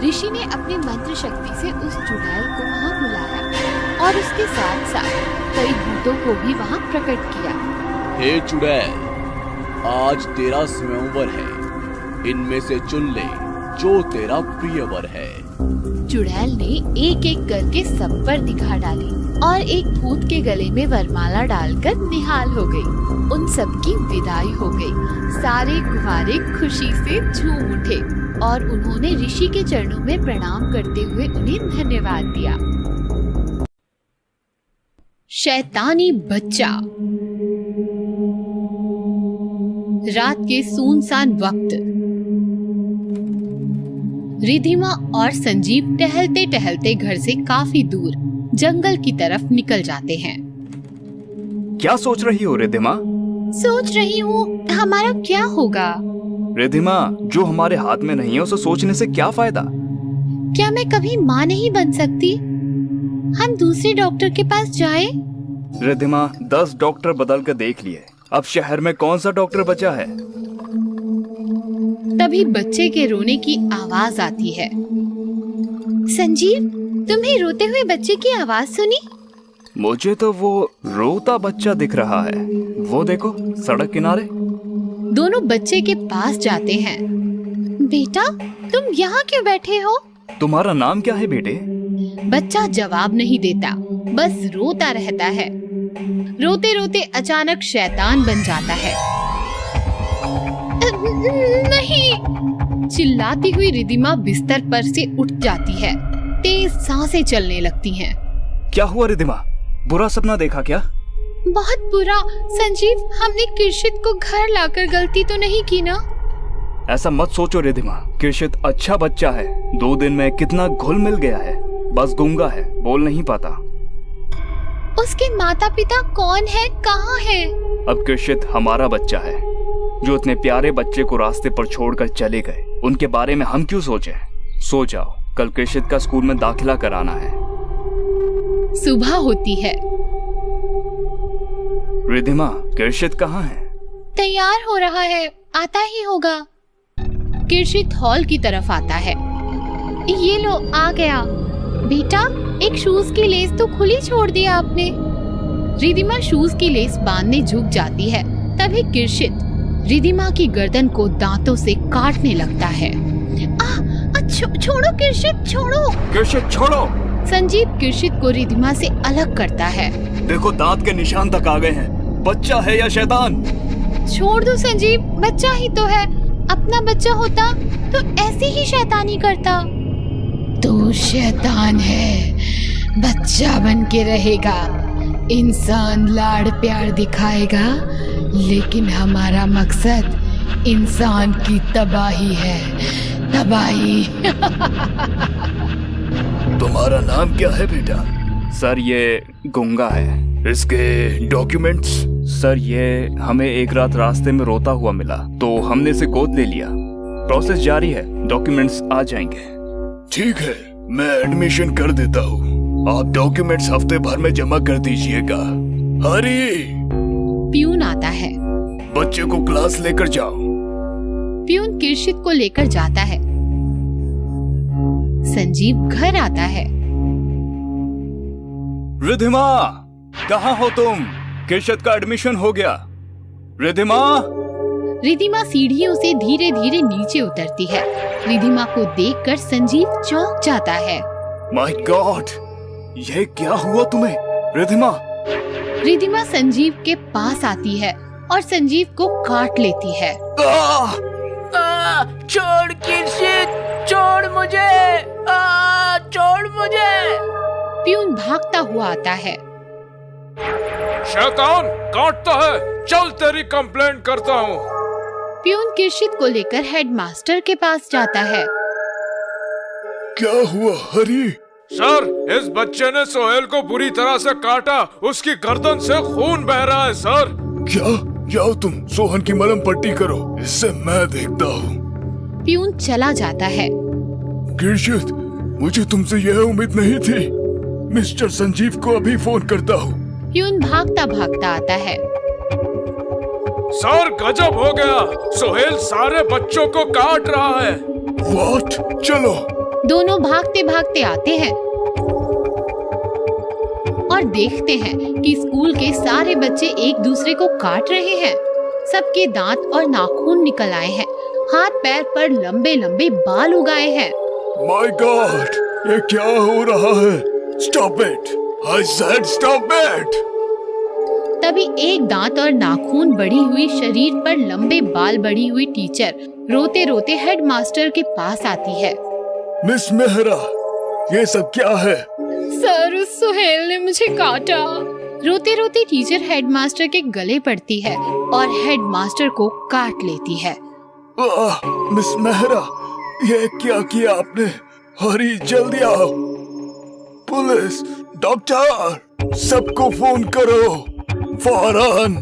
ऋषि ने अपनी मंत्र शक्ति से उस चुड़ैल को वहाँ बुलाया और उसके साथ साथ कई भूतों को भी वहाँ प्रकट किया। हे चुड़ैल, आज तेरा स्वयंवर है। इनमें से चुन ले जो तेरा प्रिय वर है। चुड़ैल ने एक एक करके सब पर निगाह डाली और एक भूत के गले में वरमाला डालकर निहाल हो गई। उन सब की विदाई हो गई। सारे कुंवारे खुशी से झूम उठे और उन्होंने ऋषि के चरणों में प्रणाम करते हुए उन्हें धन्यवाद दिया। शैतानी बच्चा। रात के सुनसान वक्त रिधिमा और संजीव टहलते टहलते घर से काफी दूर जंगल की तरफ निकल जाते हैं। क्या सोच रही हो रिधिमा? सोच रही हूँ हमारा क्या होगा। रिधिमा, जो हमारे हाथ में नहीं है उसे सोचने से क्या फायदा? क्या मैं कभी माँ नहीं बन सकती? हम दूसरे डॉक्टर के पास जाएं? रिधिमा, 10 डॉक्टर बदल कर देख लिए, अब शहर में कौन सा डॉक्टर बचा है? तभी बच्चे के रोने की आवाज आती है। संजीव, तुम्हें रोते हुए बच्चे की आवाज सुनी? मुझे तो वो रोता बच्चा दिख रहा है। वो देखो, सड़क किनारे। दोनों बच्चे के पास जाते हैं। बेटा, तुम यहाँ क्यों बैठे हो? तुम्हारा नाम क्या है बेटे? बच्चा जवाब नहीं देता, बस रोता रहता है। रोते रोते अचानक शैतान बन जाता है। नहीं! चिल्लाती हुई रिधिमा बिस्तर पर से उठ जाती है। तेज सांसें चलने लगती हैं। क्या हुआ रिधिमा? बुरा सपना देखा क्या? बहुत बुरा। संजीव, हमने किर्शित को घर लाकर गलती तो नहीं की ना? ऐसा मत सोचो रिधिमा, किर्शित अच्छा बच्चा है। 2 दिन में कितना घुल मिल गया है। बस गूंगा है, बोल नहीं पाता। उसके माता पिता कौन है, कहाँ है? अब किर्शित हमारा बच्चा है। जो इतने प्यारे बच्चे को रास्ते पर छोड़कर चले गए, उनके बारे में हम क्यों सोचें? सो जाओ, कल किर्शित का स्कूल में दाखिला कराना है। सुबह होती है। रिधिमा, किर्शित कहाँ है? तैयार हो रहा है, आता ही होगा। किर्शित हॉल की तरफ आता है। ये लो, आ गया। बेटा, एक शूज की लेस तो खुली छोड़ दिया आपने। रिधिमा शूज की लेस बांधने झुक जाती है। तभी किर्शित रिधिमा की गर्दन को दांतों से काटने लगता है। छोड़ो किर्शित, छोड़ो। किर्शित छोड़ो। संजीव किर्शित को रिधिमा से अलग करता है। देखो, दांत के निशान तक आ गए हैं। बच्चा है या शैतान? छोड़ दो संजीव, बच्चा ही तो है। अपना बच्चा होता तो ऐसी ही शैतानी करता। तू शैतान है, बच्चा बन के रहेगा। इंसान लाड़ प्यार दिखाएगा, लेकिन हमारा मकसद इंसान की तबाही है, तबाही। तुम्हारा नाम क्या है बेटा? सर, ये गुंगा है। इसके डॉक्यूमेंट्स? सर, ये हमें एक रात रास्ते में रोता हुआ मिला तो हमने इसे गोद ले लिया। प्रोसेस जारी है, डॉक्यूमेंट्स आ जाएंगे। ठीक है, मैं एडमिशन कर देता हूँ। आप डॉक्यूमेंट्स हफ्ते भर में जमा कर दीजिएगा। हरी, प्यून आता है। बच्चे को क्लास लेकर जाओ। प्यून किर्शित को लेकर जाता है। संजीव घर आता है। रिधिमा, कहाँ हो तुम? किर्शित का एडमिशन हो गया। रिधिमा। रिधिमा सीढ़ियों से धीरे धीरे नीचे उतरती है। रिधिमा को देखकर संजीव चौंक जाता है। माय गॉड, ये क्या हुआ तुम्हें? रिधिमा। रिधिमा संजीव के पास आती है और संजीव को काट लेती है। छोड़ किर्शित, छोड़ मुझे, छोड़ मुझे। प्यून भागता हुआ आता है। शैतान काटता है, चल तेरी कंप्लेंट करता हूँ। प्यून किर्शित को लेकर हेडमास्टर के पास जाता है। क्या हुआ हरी? सर, इस बच्चे ने सोहेल को बुरी तरह से काटा, उसकी गर्दन से खून बह रहा है सर। क्या? जाओ तुम सोहन की मलहम पट्टी करो, इससे मैं देखता हूँ। प्यून चला जाता है। किर्शित, मुझे तुमसे यह उम्मीद नहीं थी। मिस्टर संजीव को अभी फोन करता हूँ। प्यून भागता भागता आता है। सर, गजब हो गया, सोहेल सारे बच्चों को काट रहा है। व्हाट? चलो। दोनों भागते भागते आते हैं और देखते हैं कि स्कूल के सारे बच्चे एक दूसरे को काट रहे हैं। सबके दांत और नाखून निकल आए हैं। हाथ पैर पर लंबे लंबे बाल उगाए हैं। माय गॉड, ये क्या हो रहा है? Stop it, I said stop it. तभी एक दांत और नाखून बढ़ी हुई, शरीर पर लंबे बाल बढ़ी हुई टीचर रोते रोते हेडमास्टर के पास आती है। मिस मेहरा, ये सब क्या है? सर, उस सोहेल ने मुझे काटा। रोते रोते टीचर हेडमास्टर के गले पड़ती है और हेडमास्टर को काट लेती है। मिस मेहरा, ये क्या किया आपने? हरी, जल्दी आओ। पुलिस, डॉक्टर, सबको फोन करो। फौरन,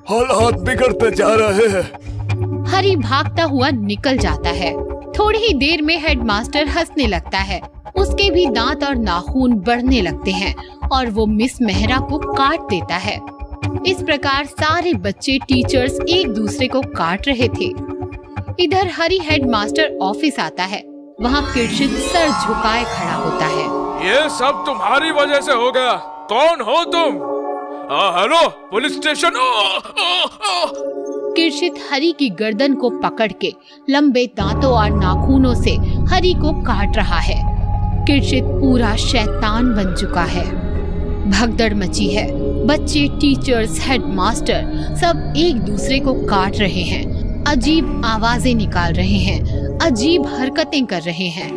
हालात बिगड़ते जा रहे हैं। हरी भागता हुआ निकल जाता है। थोड़ी ही देर में हेडमास्टर हंसने लगता है। उसके भी दांत और नाखून बढ़ने लगते हैं और वो मिस मेहरा को काट देता है। इस प्रकार सारे बच्चे, टीचर्स एक दूसरे को काट रहे थे। इधर हरी हेडमास्टर ऑफिस आता है। वहाँ किर्शित सर झुकाए खड़ा होता है। ये सब तुम्हारी वजह से हो गया। कौन हो तुम? Hello, police station. किर्शित हरी की गर्दन को पकड़ के लंबे दांतों और नाखूनों से हरी को काट रहा है। किर्शित पूरा शैतान बन चुका है। भगदड़ मची है। बच्चे, टीचर्स, हेडमास्टर सब एक दूसरे को काट रहे हैं। अजीब आवाजें निकाल रहे हैं, अजीब हरकतें कर रहे हैं।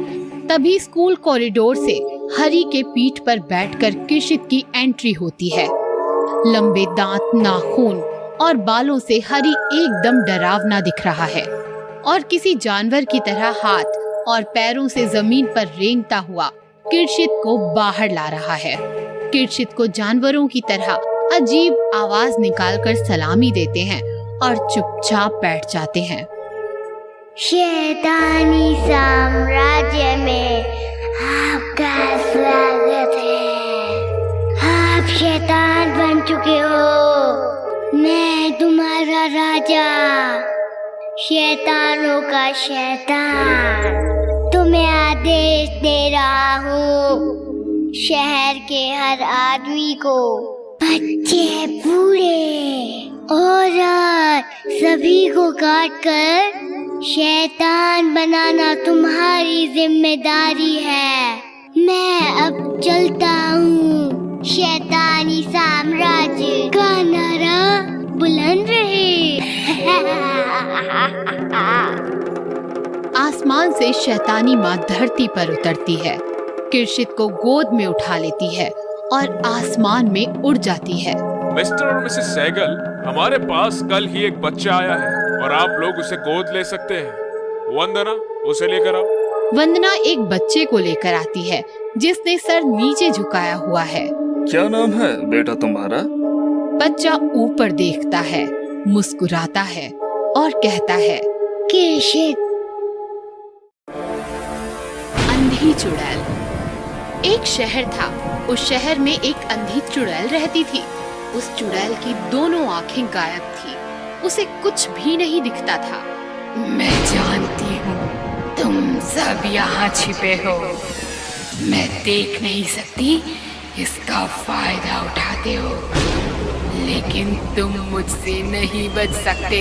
तभी स्कूल कॉरिडोर से हरी के पीठ पर बैठकर किर्शित की एंट्री होती है। लंबे दांत, नाखून और बालों से हरी एकदम डरावना दिख रहा है और किसी जानवर की तरह हाथ और पैरों से जमीन पर रेंगता हुआ किर्शित को बाहर ला रहा है। किर्शित को जानवरों की तरह अजीब आवाज निकालकर सलामी देते हैं और चुपचाप बैठ जाते हैं। शैतानी साम्राज्य में आपका स्वागत है। आप शैतान बन चुके हो। मैं तुम्हारा राजा, शैतानों का शैतान, तुम्हें आदेश दे रहा हूँ शहर के हर आदमी को, बच्चे बूढ़े औरत सभी को काट कर शैतान बनाना तुम्हारी जिम्मेदारी है। मैं अब चलता हूँ। शैतानी साम्राज्य का नारा बुलंद रहे। आसमान से शैतानी माँ धरती पर उतरती है, किरशित को गोद में उठा लेती है और आसमान में उड़ जाती है। मिस्टर और मिसेस सहगल, हमारे पास कल ही एक बच्चा आया है और आप लोग उसे गोद ले सकते हैं। वंदना, उसे लेकर आओ। वंदना एक बच्चे को लेकर आती है जिसने सर नीचे झुकाया हुआ है। क्या नाम है बेटा तुम्हारा? बच्चा ऊपर देखता है, मुस्कुराता है और कहता है, किरशित। अंधी चुड़ैल। एक शहर था। उस शहर में एक अंधी चुड़ैल रहती थी। उस चुड़ैल की दोनों आंखें गायब थी। उसे कुछ भी नहीं दिखता था। मैं जानती हूँ तुम सब यहाँ छिपे हो। मैं देख नहीं सकती, इसका फायदा उठाते हो, लेकिन तुम मुझसे नहीं बच सकते।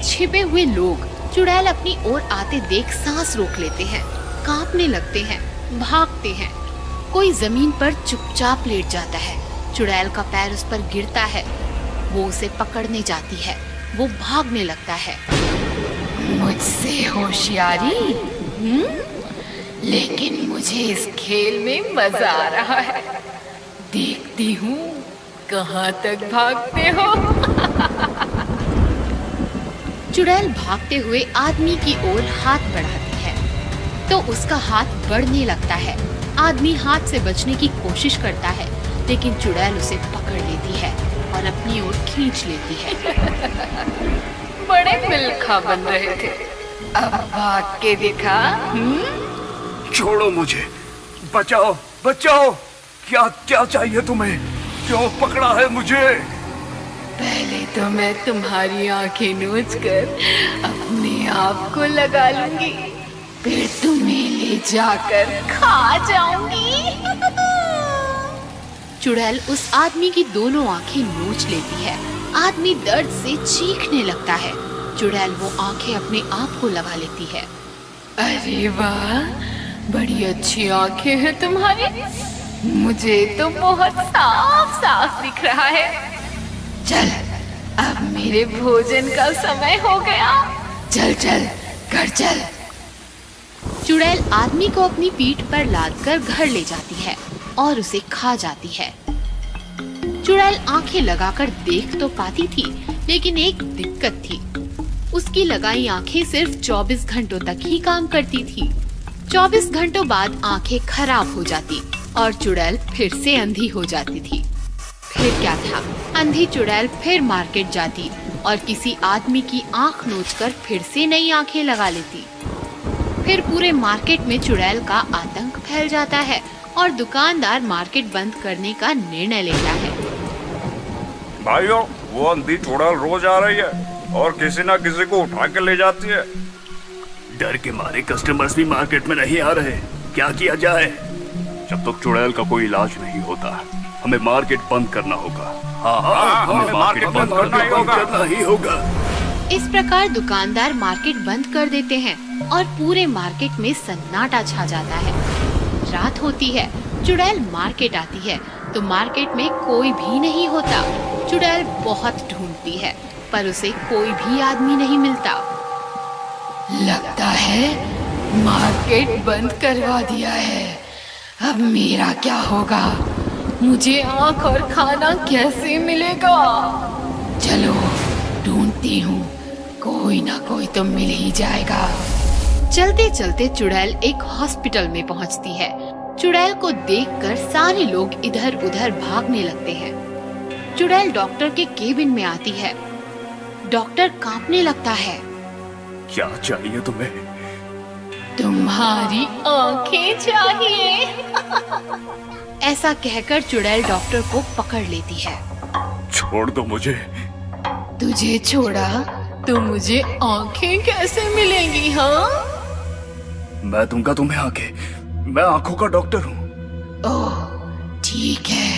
छिपे हुए लोग चुड़ैल अपनी ओर आते देख सांस रोक लेते हैं, कांपने लगते हैं, भागते हैं। कोई जमीन पर चुपचाप लेट जाता है। चुड़ैल का पैर उस पर गिरता है। वो उसे पकड़ने जाती है। वो भागने लगता है। मुझसे होशियारी, लेकिन मुझे इस खेल में मजा आ रहा है। देखती हूँ कहाँ तक भागते हो। चुड़ैल भागते हुए आदमी की ओर हाथ बढ़ाती है तो उसका हाथ बढ़ने लगता है। आदमी हाथ से बचने की कोशिश करता है, लेकिन चुड़ैल उसे पकड़ लेती है और अपनी ओर खींच लेती है। बड़े मिलखा बन रहे थे, अब भाग के दिखा। छोड़ो मुझे, बचाओ बचाओ। क्या क्या चाहिए तुम्हें? क्यों पकड़ा है मुझे? पहले तो मैं तुम्हारी आंखें नोच कर अपने आप को लगा लूंगी, फिर तुम्हें ले जाकर खा जाऊंगी। चुड़ैल उस आदमी की दोनों आंखें नोच लेती है। आदमी दर्द से चीखने लगता है। चुड़ैल वो आंखें अपने आप को लगा लेती है। अरे वाह, बड़ी अच्छी आंखें हैं तुम्हारी। मुझे तो बहुत साफ साफ दिख रहा है। चल, अब मेरे भोजन का समय हो गया। चल चल, घर चल। चुड़ैल आदमी को अपनी पीठ पर लादकर घर ले जाती है और उसे खा जाती है। चुड़ैल आंखें लगाकर देख तो पाती थी, लेकिन एक दिक्कत थी। उसकी लगाई आंखें सिर्फ 24 घंटों तक ही काम करती थी। 24 घंटों बाद आंखें खराब हो जाती और चुड़ैल फिर से अंधी हो जाती थी। फिर क्या था, अंधी चुड़ैल फिर मार्केट जाती और किसी आदमी की आंख नोचकर फिर से नई आंखें लगा लेती। फिर पूरे मार्केट में चुड़ैल का आतंक फैल जाता है और दुकानदार मार्केट बंद करने का निर्णय लेता है। भाइयों, वो अंधी चुड़ैल रोज आ रही है और किसी ना किसी को उठा के ले जाती है। डर के मारे कस्टमर्स भी मार्केट में नहीं आ रहे। क्या किया जाए? जब तक चुड़ैल का कोई इलाज नहीं होता, हमें मार्केट बंद करना होगा। हाँ, हमें मार्केट बंद करना ही होगा। इस प्रकार दुकानदार मार्केट बंद कर देते हैं और पूरे मार्केट में सन्नाटा छा जाता है। रात होती है। चुड़ैल मार्केट आती है तो मार्केट में कोई भी नहीं होता। चुड़ैल बहुत ढूंढती है पर उसे कोई भी आदमी नहीं मिलता। लगता है मार्केट बंद करवा दिया है। अब मेरा क्या होगा? मुझे आँख और खाना कैसे मिलेगा? चलो ढूंढती हूँ, कोई ना कोई तो मिल ही जाएगा। चलते चलते चुड़ैल एक हॉस्पिटल में पहुंचती है। चुड़ैल को देखकर सारे लोग इधर उधर भागने लगते हैं। चुड़ैल डॉक्टर के केबिन में आती है। डॉक्टर कांपने लगता है। क्या चाहिए तुम्हें? तुम्हारी आंखें चाहिए। ऐसा कहकर चुड़ैल डॉक्टर को पकड़ लेती है। छोड़ दो मुझे, तुझे छोड़ा तो मुझे आंखें कैसे मिलेंगी? हाँ, मैं दूंगा तुम्हें आंखें। मैं आंखों का डॉक्टर हूँ। ओह ठीक है,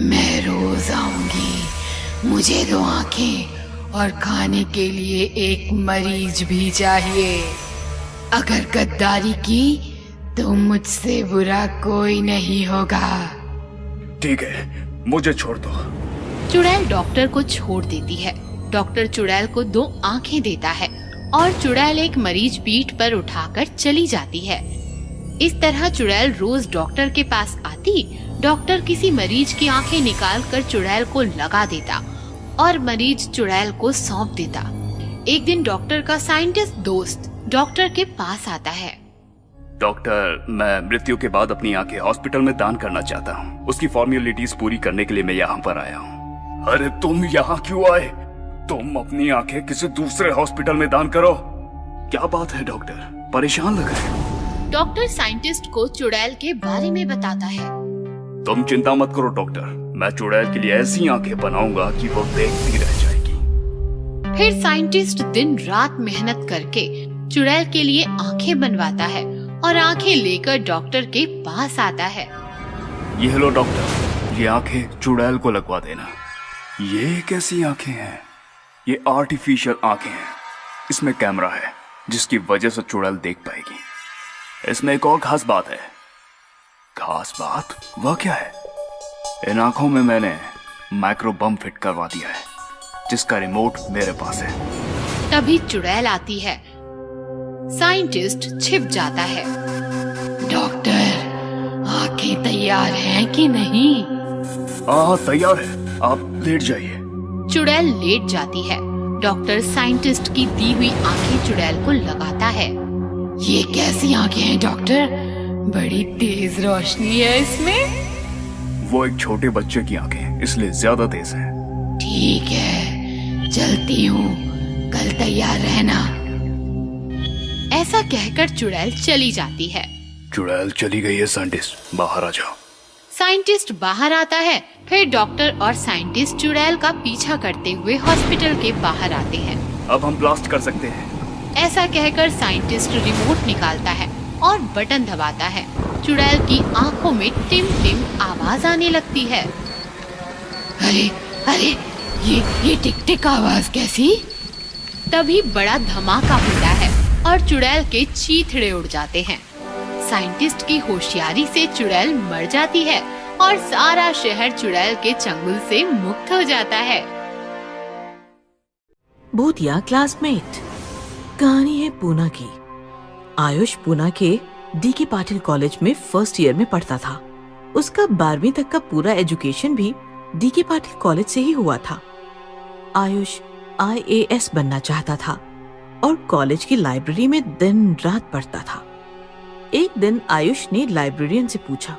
मैं रोज आऊंगी। मुझे 2 आंखें और खाने के लिए एक मरीज भी चाहिए। अगर गद्दारी की तो मुझसे बुरा कोई नहीं होगा। ठीक है, मुझे छोड़ दो। चुड़ैल डॉक्टर को छोड़ देती है। डॉक्टर चुड़ैल को 2 आंखें देता है और चुड़ैल एक मरीज पीठ पर उठाकर चली जाती है। इस तरह चुड़ैल रोज डॉक्टर के पास आती। डॉक्टर किसी मरीज की आंखें निकाल कर चुड़ैल को लगा देता और मरीज चुड़ैल को सौंप देता। एक दिन डॉक्टर का साइंटिस्ट दोस्त डॉक्टर के पास आता है। डॉक्टर, मैं मृत्यु के बाद अपनी आंखें हॉस्पिटल में दान करना चाहता हूँ। उसकी फॉर्मेलिटीज पूरी करने के लिए मैं यहाँ पर आया हूँ। अरे तुम यहाँ क्यों आए? तुम अपनी आंखें किसी दूसरे हॉस्पिटल में दान करो। क्या बात है डॉक्टर, परेशान लग रहे हो? डॉक्टर साइंटिस्ट को चुड़ैल के बारे में बताता है। तुम चिंता मत करो डॉक्टर, मैं चुड़ैल के लिए ऐसी आंखें बनाऊंगा कि वो देखती रह जाएगी। फिर साइंटिस्ट दिन रात मेहनत करके चुड़ैल के लिए आंखें बनवाता है और आंखें लेकर डॉक्टर के पास आता है। ये लो डॉक्टर, ये आंखें चुड़ैल को लगवा देना। ये कैसी आंखें हैं? ये आर्टिफिशियल आंखें हैं। इसमें कैमरा है जिसकी वजह से चुड़ैल देख पाएगी। इसमें एक और खास बात है। खास बात? वह क्या है? इन आंखों में मैंने माइक्रो बम फिट करवा दिया है जिसका रिमोट मेरे पास है। तभी चुड़ैल आती है। साइंटिस्ट छिप जाता है। डॉक्टर, आंखें तैयार हैं कि नहीं? तैयार है, आप लेट जाइए। चुड़ैल लेट जाती है। डॉक्टर साइंटिस्ट की दी हुई आंखें चुड़ैल को लगाता है। ये कैसी आंखें हैं डॉक्टर? बड़ी तेज रोशनी है इसमें। वो एक छोटे बच्चे की आंखें, इसलिए ज्यादा तेज है। ठीक है, चलती हूँ, कल तैयार रहना। ऐसा कहकर चुड़ैल चली जाती है। चुड़ैल चली गई है साइंटिस्ट, बाहर आ जाओ। साइंटिस्ट बाहर आता है। फिर डॉक्टर और साइंटिस्ट चुड़ैल का पीछा करते हुए हॉस्पिटल के बाहर आते हैं। अब हम ब्लास्ट कर सकते हैं। ऐसा कहकर साइंटिस्ट रिमोट निकालता है और बटन दबाता है। चुड़ैल की आंखों में टिम टिम आवाज आने लगती है। अरे अरे, ये टिक टिक आवाज कैसी? तभी बड़ा धमाका होता है और चुड़ैल के चीथड़े उड़ जाते हैं। साइंटिस्ट की होशियारी से चुड़ैल मर जाती है और सारा शहर चुड़ैल के चंगुल से मुक्त हो जाता है। भूतिया क्लासमेट। कहानी है पूना की। आयुष पूना के डी.के. पाटिल कॉलेज में फर्स्ट ईयर में पढ़ता था। उसका 12वीं तक का पूरा एजुकेशन भी डी.के. पाटिल कॉलेज से ही हुआ था। आयुष IAS बनना चाहता था और कॉलेज की लाइब्रेरी में दिन रात पढ़ता था। एक दिन आयुष ने लाइब्रेरियन से पूछा,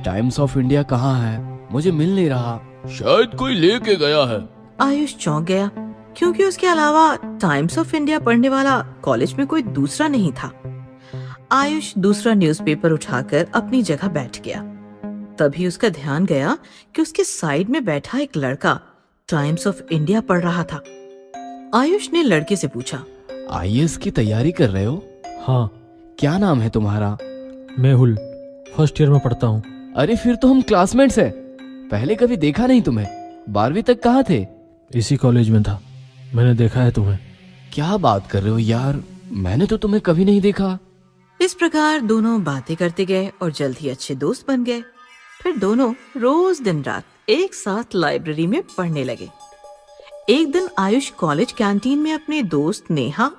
टाइम्स ऑफ इंडिया कहाँ है? मुझे मिल नहीं रहा। शायद कोई लेके गया है। आयुष चौंक गया क्योंकि उसके अलावा टाइम्स ऑफ इंडिया पढ़ने वाला कॉलेज में कोई दूसरा नहीं था। आयुष दूसरा न्यूज़पेपर उठाकर अपनी जगह बैठ गया। तभी उसका ध्यान गया कि उसके साइड में बैठा एक लड़का टाइम्स ऑफ इंडिया पढ़ रहा था। आयुष ने लड़के से पूछा, IAS की तैयारी कर रहे हो? हाँ। क्या नाम है तुम्हारा? मेहुल, फर्स्ट ईयर में पढ़ता हूँ। अरे फिर तो हम क्लासमेट्स हैं। पहले कभी देखा नहीं तुम्हें। 12वीं तक कहाँ थे? इसी कॉलेज में था। मैंने देखा है तुम्हें। क्या बात कर रहे हो यार, मैंने तो तुम्हें कभी नहीं देखा। इस प्रकार दोनों बातें करते गए और जल्द ही अच्छे दोस्त बन गए। फिर दोनों रोज दिन रात एक साथ लाइब्रेरी में पढ़ने लगे। एक दिन आयुष कॉलेज कैंटीन में अपने दोस्त नेहा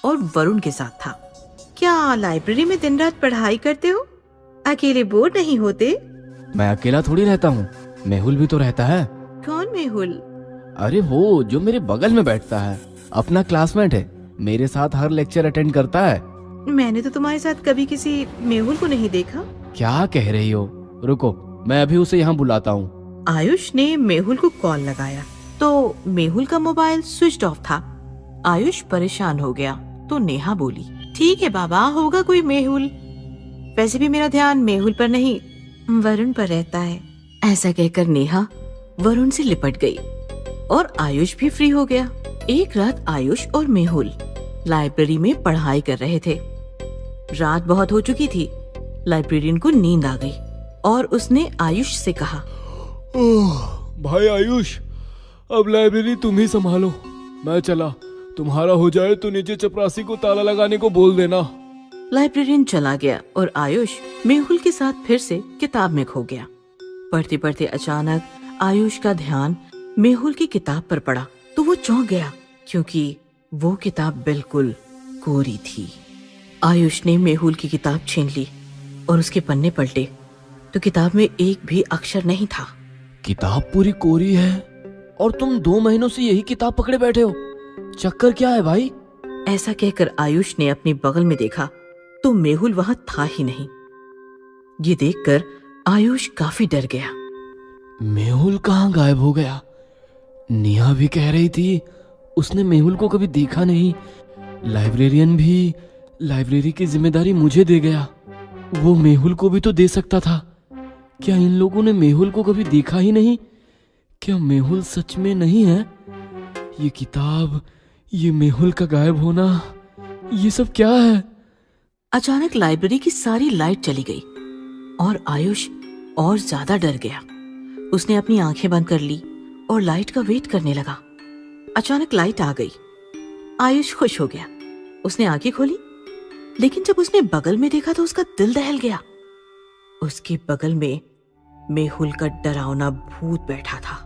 और वरुण के साथ था। क्या लाइब्रेरी में दिन रात पढ़ाई करते हो? अकेले बोर नहीं होते? मैं अकेला थोड़ी रहता हूँ, मेहुल भी तो रहता है। कौन मेहुल? अरे वो जो मेरे बगल में बैठता है, अपना क्लासमेट है, मेरे साथ हर लेक्चर अटेंड करता है। मैंने तो तुम्हारे साथ कभी किसी मेहुल को नहीं देखा। क्या कह रही हो? रुको, मैं अभी उसे यहाँ बुलाता हूँ। आयुष ने मेहुल को कॉल लगाया तो मेहुल का मोबाइल स्विच ऑफ था। आयुष परेशान हो गया तो नेहा बोली, ठीक है बाबा, होगा कोई मेहुल। वैसे भी मेरा ध्यान मेहुल पर नहीं वरुण पर रहता है। ऐसा कहकर नेहा वरुण से लिपट गई। और आयुष भी फ्री हो गया। एक रात आयुष और मेहुल लाइब्रेरी में पढ़ाई कर रहे थे। रात बहुत हो चुकी थी। लाइब्रेरियन को नींद आ गई और उसने आयुष से कहा, भाई आयुष, अब लाइब्रेरी तुम ही संभालो, मैं चला। तुम्हारा हो जाए तो नीचे चपरासी को ताला लगाने को बोल देना। लाइब्रेरियन चला गया और आयुष मेहुल के साथ फिर से किताब में खो गया। पढ़ते पढ़ते अचानक आयुष का ध्यान मेहुल की किताब पर पड़ा तो वो चौंक गया, क्योंकि वो किताब बिल्कुल कोरी थी। आयुष ने मेहुल की किताब छीन ली और उसके पन्ने पलटे तो किताब में एक भी अक्षर नहीं था। किताब पूरी कोरी है और तुम 2 महीनों से यही किताब पकड़े बैठे हो, चक्कर क्या है भाई? ऐसा कहकर आयुष ने अपने बगल में देखा तो मेहुल वहां था ही नहीं। ये देखकर आयुष काफी डर गया। मेहुल कहाँ गायब हो गया? नेहा भी कह रही थी उसने मेहुल को कभी देखा नहीं। लाइब्रेरियन भी लाइब्रेरी की जिम्मेदारी मुझे दे गया, वो मेहुल को भी तो दे सकता था। क्या इन लोगों ने मेहुल को कभी देखा ही नहीं? क्या मेहुल सच में नहीं है? ये किताब, ये मेहुल का गायब होना, ये सब क्या है? अचानक लाइब्रेरी की सारी लाइट चली गई और आयुष और ज्यादा डर गया। उसने अपनी आंखें बंद कर ली और लाइट का वेट करने लगा। अचानक लाइट आ गई। आयुष खुश हो गया। उसने आंखें खोली, लेकिन जब उसने बगल में देखा तो उसका दिल दहल गया। उसके बगल में मेहुल का डरावना भूत बैठा था।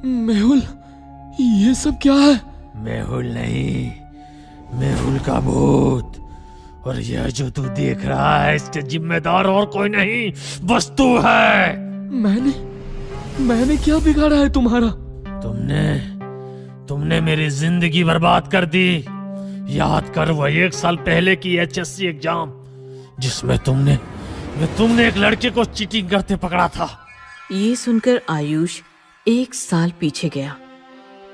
मेहुल, ये सब क्या है? मेहुल नहीं, मेहुल का भूत। और यह जो तू देख रहा है इसके जिम्मेदार और कोई नहीं, बस तू है। मैंने क्या बिगाड़ा है तुम्हारा? तुमने मेरी जिंदगी बर्बाद कर दी। याद कर वह 1 साल पहले की HSC एग्जाम जिसमें तुमने एक लड़के को चीटिंग करते पकड़ा था। ये सुनकर आयुष 1 साल पीछे गया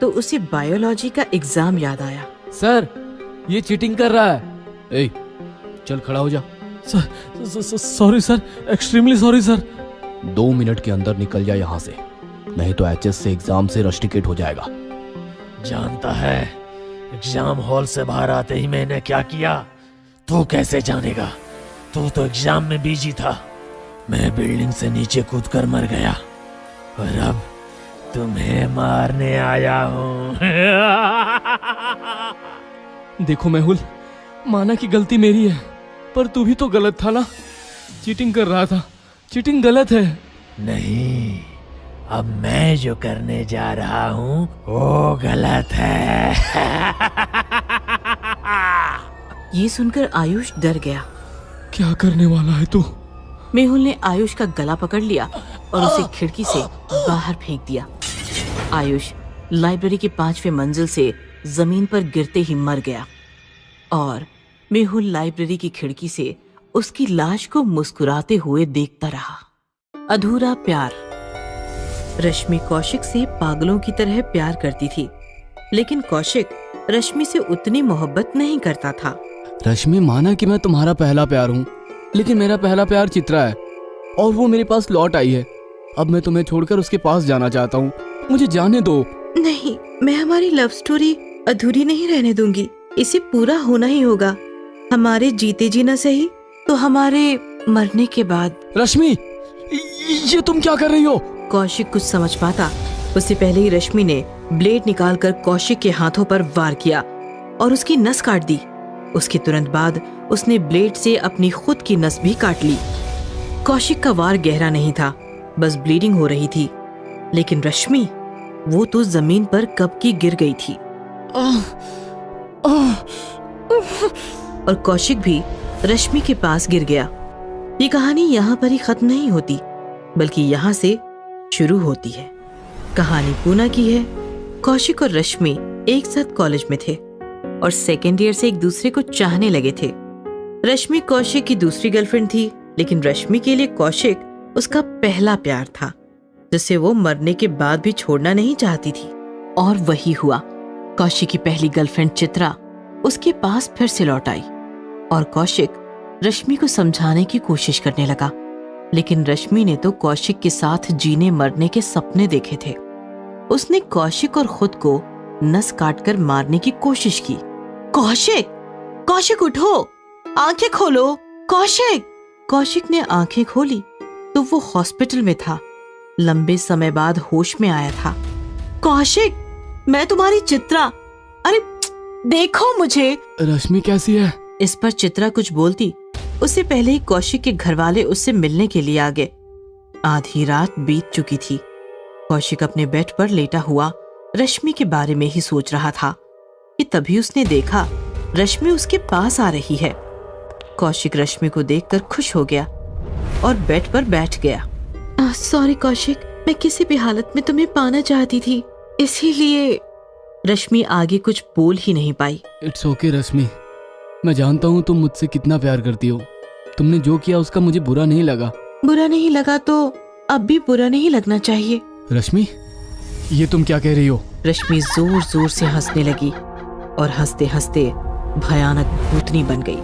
तो उसे बायोलॉजी का एग्जाम याद आया। सर, ये चीटिंग कर रहा है। ए, चल खड़ा हो जा। Sorry sir, extremely sorry sir. 2 minute के अंदर निकल जा यहाँ से, नहीं तो HSC एग्जाम से रस्टिकेट हो जाएगा। जानता है एग्जाम हॉल से बाहर आते ही मैंने क्या किया? तू कैसे जानेगा? तू तो एग्जाम में बिजी था। मैं बिल्डिंग से नीचे कूदकर मर गया और अब तुम्हें मारने आया हूँ। देखो मेहुल, माना कि गलती मेरी है, पर तू भी तो गलत था ना। चीटिंग कर रहा था, चीटिंग गलत है। नहीं, अब मैं जो करने जा रहा हूँ वो गलत है। ये सुनकर आयुष डर गया। क्या करने वाला है तू? मेहुल ने आयुष का गला पकड़ लिया और उसे खिड़की से बाहर फेंक दिया। आयुष लाइब्रेरी के 5वें मंजिल से जमीन पर गिरते ही मर गया और मेहुल लाइब्रेरी की खिड़की से उसकी लाश को मुस्कुराते हुए देखता रहा। अधूरा प्यार। रश्मि कौशिक से पागलों की तरह प्यार करती थी, लेकिन कौशिक रश्मि से उतनी मोहब्बत नहीं करता था। रश्मि, माना कि मैं तुम्हारा पहला प्यार हूँ, लेकिन मेरा पहला प्यार चित्रा है और वो मेरे पास लौट आई है। अब मैं तुम्हें छोड़कर उसके पास जाना चाहता हूँ, मुझे जाने दो। नहीं, मैं हमारी लव स्टोरी अधूरी नहीं रहने दूंगी। इसे पूरा होना ही होगा। हमारे जीते जी न सही तो हमारे मरने के बाद। रश्मि, ये तुम क्या कर रही हो? कौशिक कुछ समझ पाता उससे पहले ही रश्मि ने ब्लेड निकालकर कौशिक के हाथों पर वार किया और उसकी नस काट दी। उसके तुरंत बाद उसने ब्लेड से अपनी खुद की नस भी काट ली। कौशिक का वार गहरा नहीं था, बस ब्लीडिंग हो रही थी, लेकिन रश्मि, वो तो जमीन पर कब की गिर गई थी। और कौशिक भी रश्मि के पास गिर गया। ये कहानी यहाँ पर ही खत्म नहीं होती, बल्कि यहाँ से शुरू होती है। कहानी पूना की है। कौशिक और रश्मि एक साथ कॉलेज में थे और 2nd ईयर से एक दूसरे को चाहने लगे थे। रश्मि कौशिक की दूसरी गर्लफ्रेंड थी, लेकिन रश्मि के लिए कौशिक उसका पहला प्यार था, जिसे वो मरने के बाद भी छोड़ना नहीं चाहती थी। और वही हुआ। कौशिक की पहली गर्लफ्रेंड चित्रा उसके पास फिर से लौट आई और कौशिक रश्मि को समझाने की कोशिश करने लगा, लेकिन रश्मि ने तो कौशिक के साथ जीने मरने के सपने देखे थे। उसने कौशिक और खुद को नस काटकर मारने की कोशिश की। कौशिक, कौशिक उठो, आंखें खोलो, कौशिक। कौशिक ने आंखें खोली तो वो हॉस्पिटल में था। लंबे समय बाद होश में आया था। कौशिक, मैं तुम्हारी चित्रा, अरे देखो मुझे। रश्मि कैसी है? इस पर चित्रा कुछ बोलती उससे पहले ही कौशिक के घरवाले उससे मिलने के लिए आ गए। आधी रात बीत चुकी थी। कौशिक अपने बेड पर लेटा हुआ रश्मि के बारे में ही सोच रहा था कि तभी उसने देखा रश्मि उसके पास आ रही है। कौशिक रश्मि को देखकर खुश हो गया और बेड पर बैठ गया। सॉरी कौशिक, मैं किसी भी हालत में तुम्हें पाना चाहती थी, इसीलिए। रश्मि आगे कुछ बोल ही नहीं पाई। इट्स ओके रश्मि, मैं जानता हूँ तुम मुझसे कितना प्यार करती हो। तुमने जो किया उसका मुझे बुरा नहीं लगा। बुरा नहीं लगा तो अब भी बुरा नहीं लगना चाहिए। रश्मि, ये तुम क्या कह रही हो? रश्मि जोर जोर से हंसने लगी और हंसते हंसते भयानक भूतनी बन गई।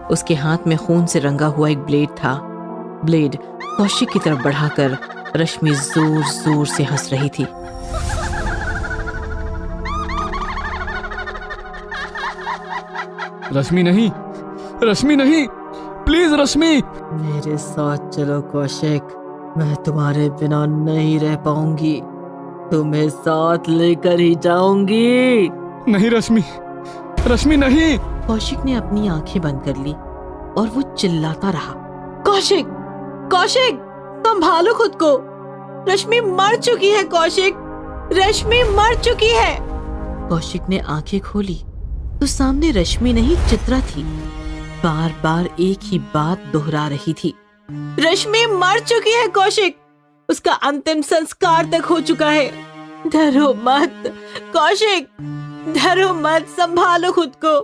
उसके हाथ में खून से रंगा हुआ एक ब्लेड था। ब्लेड कौशिक की तरफ बढ़ाकर रश्मि जोर जोर से हंस रही थी। रश्मि नहीं, रश्मि नहीं, प्लीज रश्मि। मेरे साथ चलो कौशिक, मैं तुम्हारे बिना नहीं रह पाऊंगी, तुम्हें साथ लेकर ही जाऊंगी। नहीं रश्मि, रश्मि नहीं। कौशिक ने अपनी आंखें बंद कर ली और वो चिल्लाता रहा, कौशिक, कौशिक, संभालो खुद को, रश्मि मर चुकी है। कौशिक, रश्मि मर चुकी है। कौशिक ने आंखें खोली तो सामने रश्मि नहीं चित्रा थी। बार बार एक ही बात दोहरा रही थी, रश्मि मर चुकी है कौशिक, उसका अंतिम संस्कार तक हो चुका है। डरो मत कौशिक, डरो मत, संभालो खुद को।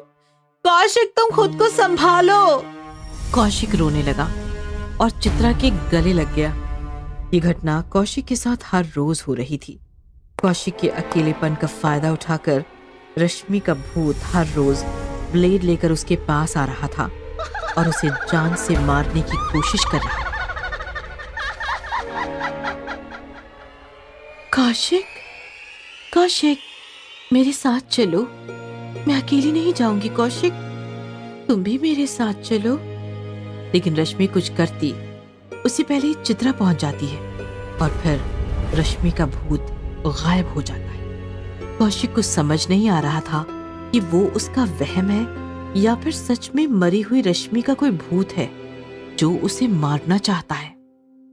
कौशिक, तुम खुद को संभालो। कौशिक रोने लगा और चित्रा के गले लग गया। ये घटना कौशिक के साथ हर रोज हो रही थी। कौशिक के अकेलेपन का फायदा उठाकर रश्मि का भूत हर रोज ब्लेड लेकर उसके पास आ रहा था और उसे जान से मारने की कोशिश कर रहा। कौशिक, कौशिक, मेरे साथ चलो, मैं अकेली नहीं जाऊंगी। कौशिक, तुम भी मेरे साथ चलो। लेकिन रश्मि कुछ करती उससे पहले ही चित्रा पहुंच जाती है और फिर रश्मि का भूत गायब हो जाता है। कौशिक को समझ नहीं आ रहा था कि वो उसका वहम है या फिर सच में मरी हुई रश्मि का कोई भूत है जो उसे मारना चाहता है।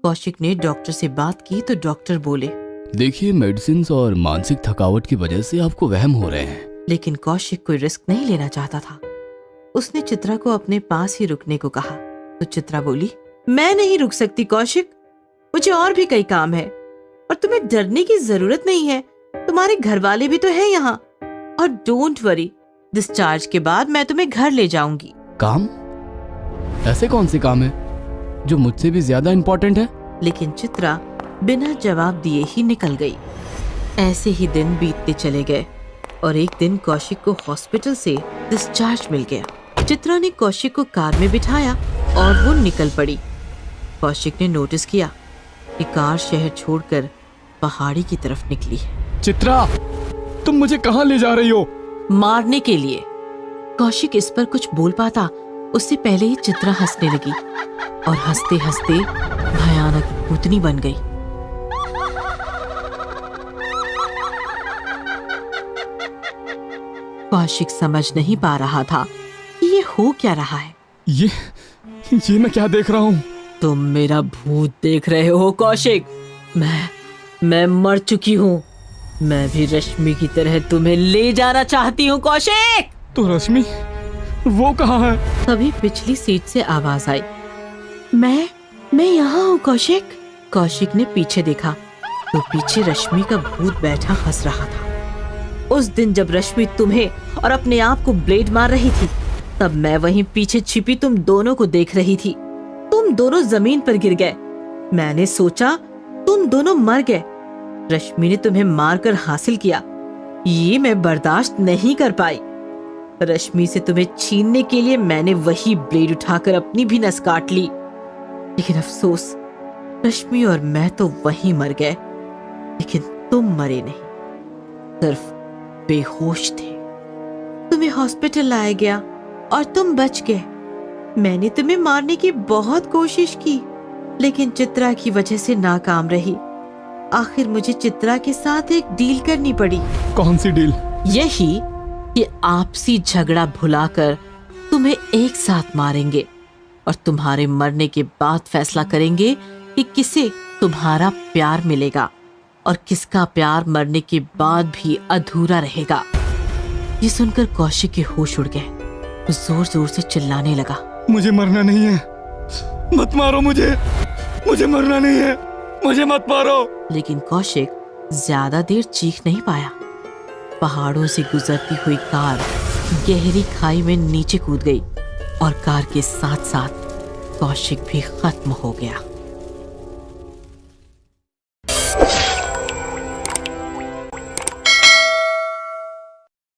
कौशिक ने डॉक्टर से बात की तो डॉक्टर बोले, देखिए, मेडिसिन और मानसिक थकावट की वजह से आपको वहम हो रहे हैं। लेकिन कौशिक कोई रिस्क नहीं लेना चाहता था। उसने चित्रा को अपने पास ही रुकने को कहा तो चित्रा बोली, मैं नहीं रुक सकती कौशिक, मुझे और भी कई काम है और तुम्हें डरने की जरूरत नहीं है, तुम्हारे घर वाले भी तो हैं यहाँ। और डोंट वरी, डिस्चार्ज के बाद मैं तुम्हें घर ले जाऊंगी। काम? ऐसे कौन से काम है जो मुझसे भी ज्यादा इम्पोर्टेंट है? लेकिन चित्रा बिना जवाब दिए ही निकल गई। ऐसे ही दिन बीतते चले गए और एक दिन कौशिक को हॉस्पिटल से डिस्चार्ज मिल गया। चित्रा ने कौशिक को कार में बिठाया और वो निकल पड़ी। कौशिक ने नोटिस किया कि कार शहर छोड़कर पहाड़ी की तरफ निकली है। चित्रा, तुम मुझे कहाँ ले जा रही हो? मारने के लिए। कौशिक इस पर कुछ बोल पाता उससे पहले ही चित्रा हंसने लगी और हंसते हंसते भयानक भूतनी बन गई। कौशिक समझ नहीं पा रहा था कि ये हो क्या रहा है। ये मैं क्या देख रहा हूँ? तुम मेरा भूत देख रहे हो कौशिक। मैं मर चुकी हूँ। मैं भी रश्मि की तरह तुम्हें ले जाना चाहती हूँ कौशिक। तो रश्मि वो कहाँ है? तभी पिछली सीट से आवाज आई, मैं यहाँ हूँ कौशिक। कौशिक ने पीछे देखा तो पीछे रश्मि का भूत बैठा हंस रहा था। उस दिन जब रश्मि तुम्हें और अपने आप को ब्लेड मार रही थी, तब मैं वहीं पीछे छिपी तुम दोनों को देख रही थी। तुम दोनों जमीन पर गिर गए। मैंने सोचा तुम दोनों मर गए। रश्मि ने तुम्हें मारकर हासिल किया। ये मैं बर्दाश्त नहीं कर पाई। रश्मि से तुम्हें छीनने के लिए मैंने वही ब्लेड उठाकर अपनी भी नस काट ली। लेकिन अफसोस, रश्मि और मैं तो वहीं मर गए, लेकिन तुम मरे नहीं। सिर्फ बेहोश थे। तुम्हें हॉस्पिटल लाया गया और तुम बच गए। मैंने तुम्हें मारने की बहुत कोशिश की, लेकिन चित्रा की वजह से नाकाम रही। आखिर मुझे चित्रा के साथ एक डील करनी पड़ी। कौन सी डील? यही कि आपसी झगड़ा भुलाकर तुम्हें एक साथ मारेंगे और तुम्हारे मरने के बाद फैसला करेंगे कि किसे तुम्हारा प्यार मिलेगा और किसका प्यार मरने के बाद भी अधूरा रहेगा। ये सुनकर कौशिक के होश उड़ गए। वो जोर जोर से चिल्लाने लगा, मुझे मरना नहीं है, मत मारो मुझे मरना नहीं है, मुझे मत मारो। लेकिन कौशिक ज्यादा देर चीख नहीं पाया। पहाड़ों से गुजरती हुई कार गहरी खाई में नीचे कूद गई और कार के साथ साथ कौशिक भी खत्म हो गया।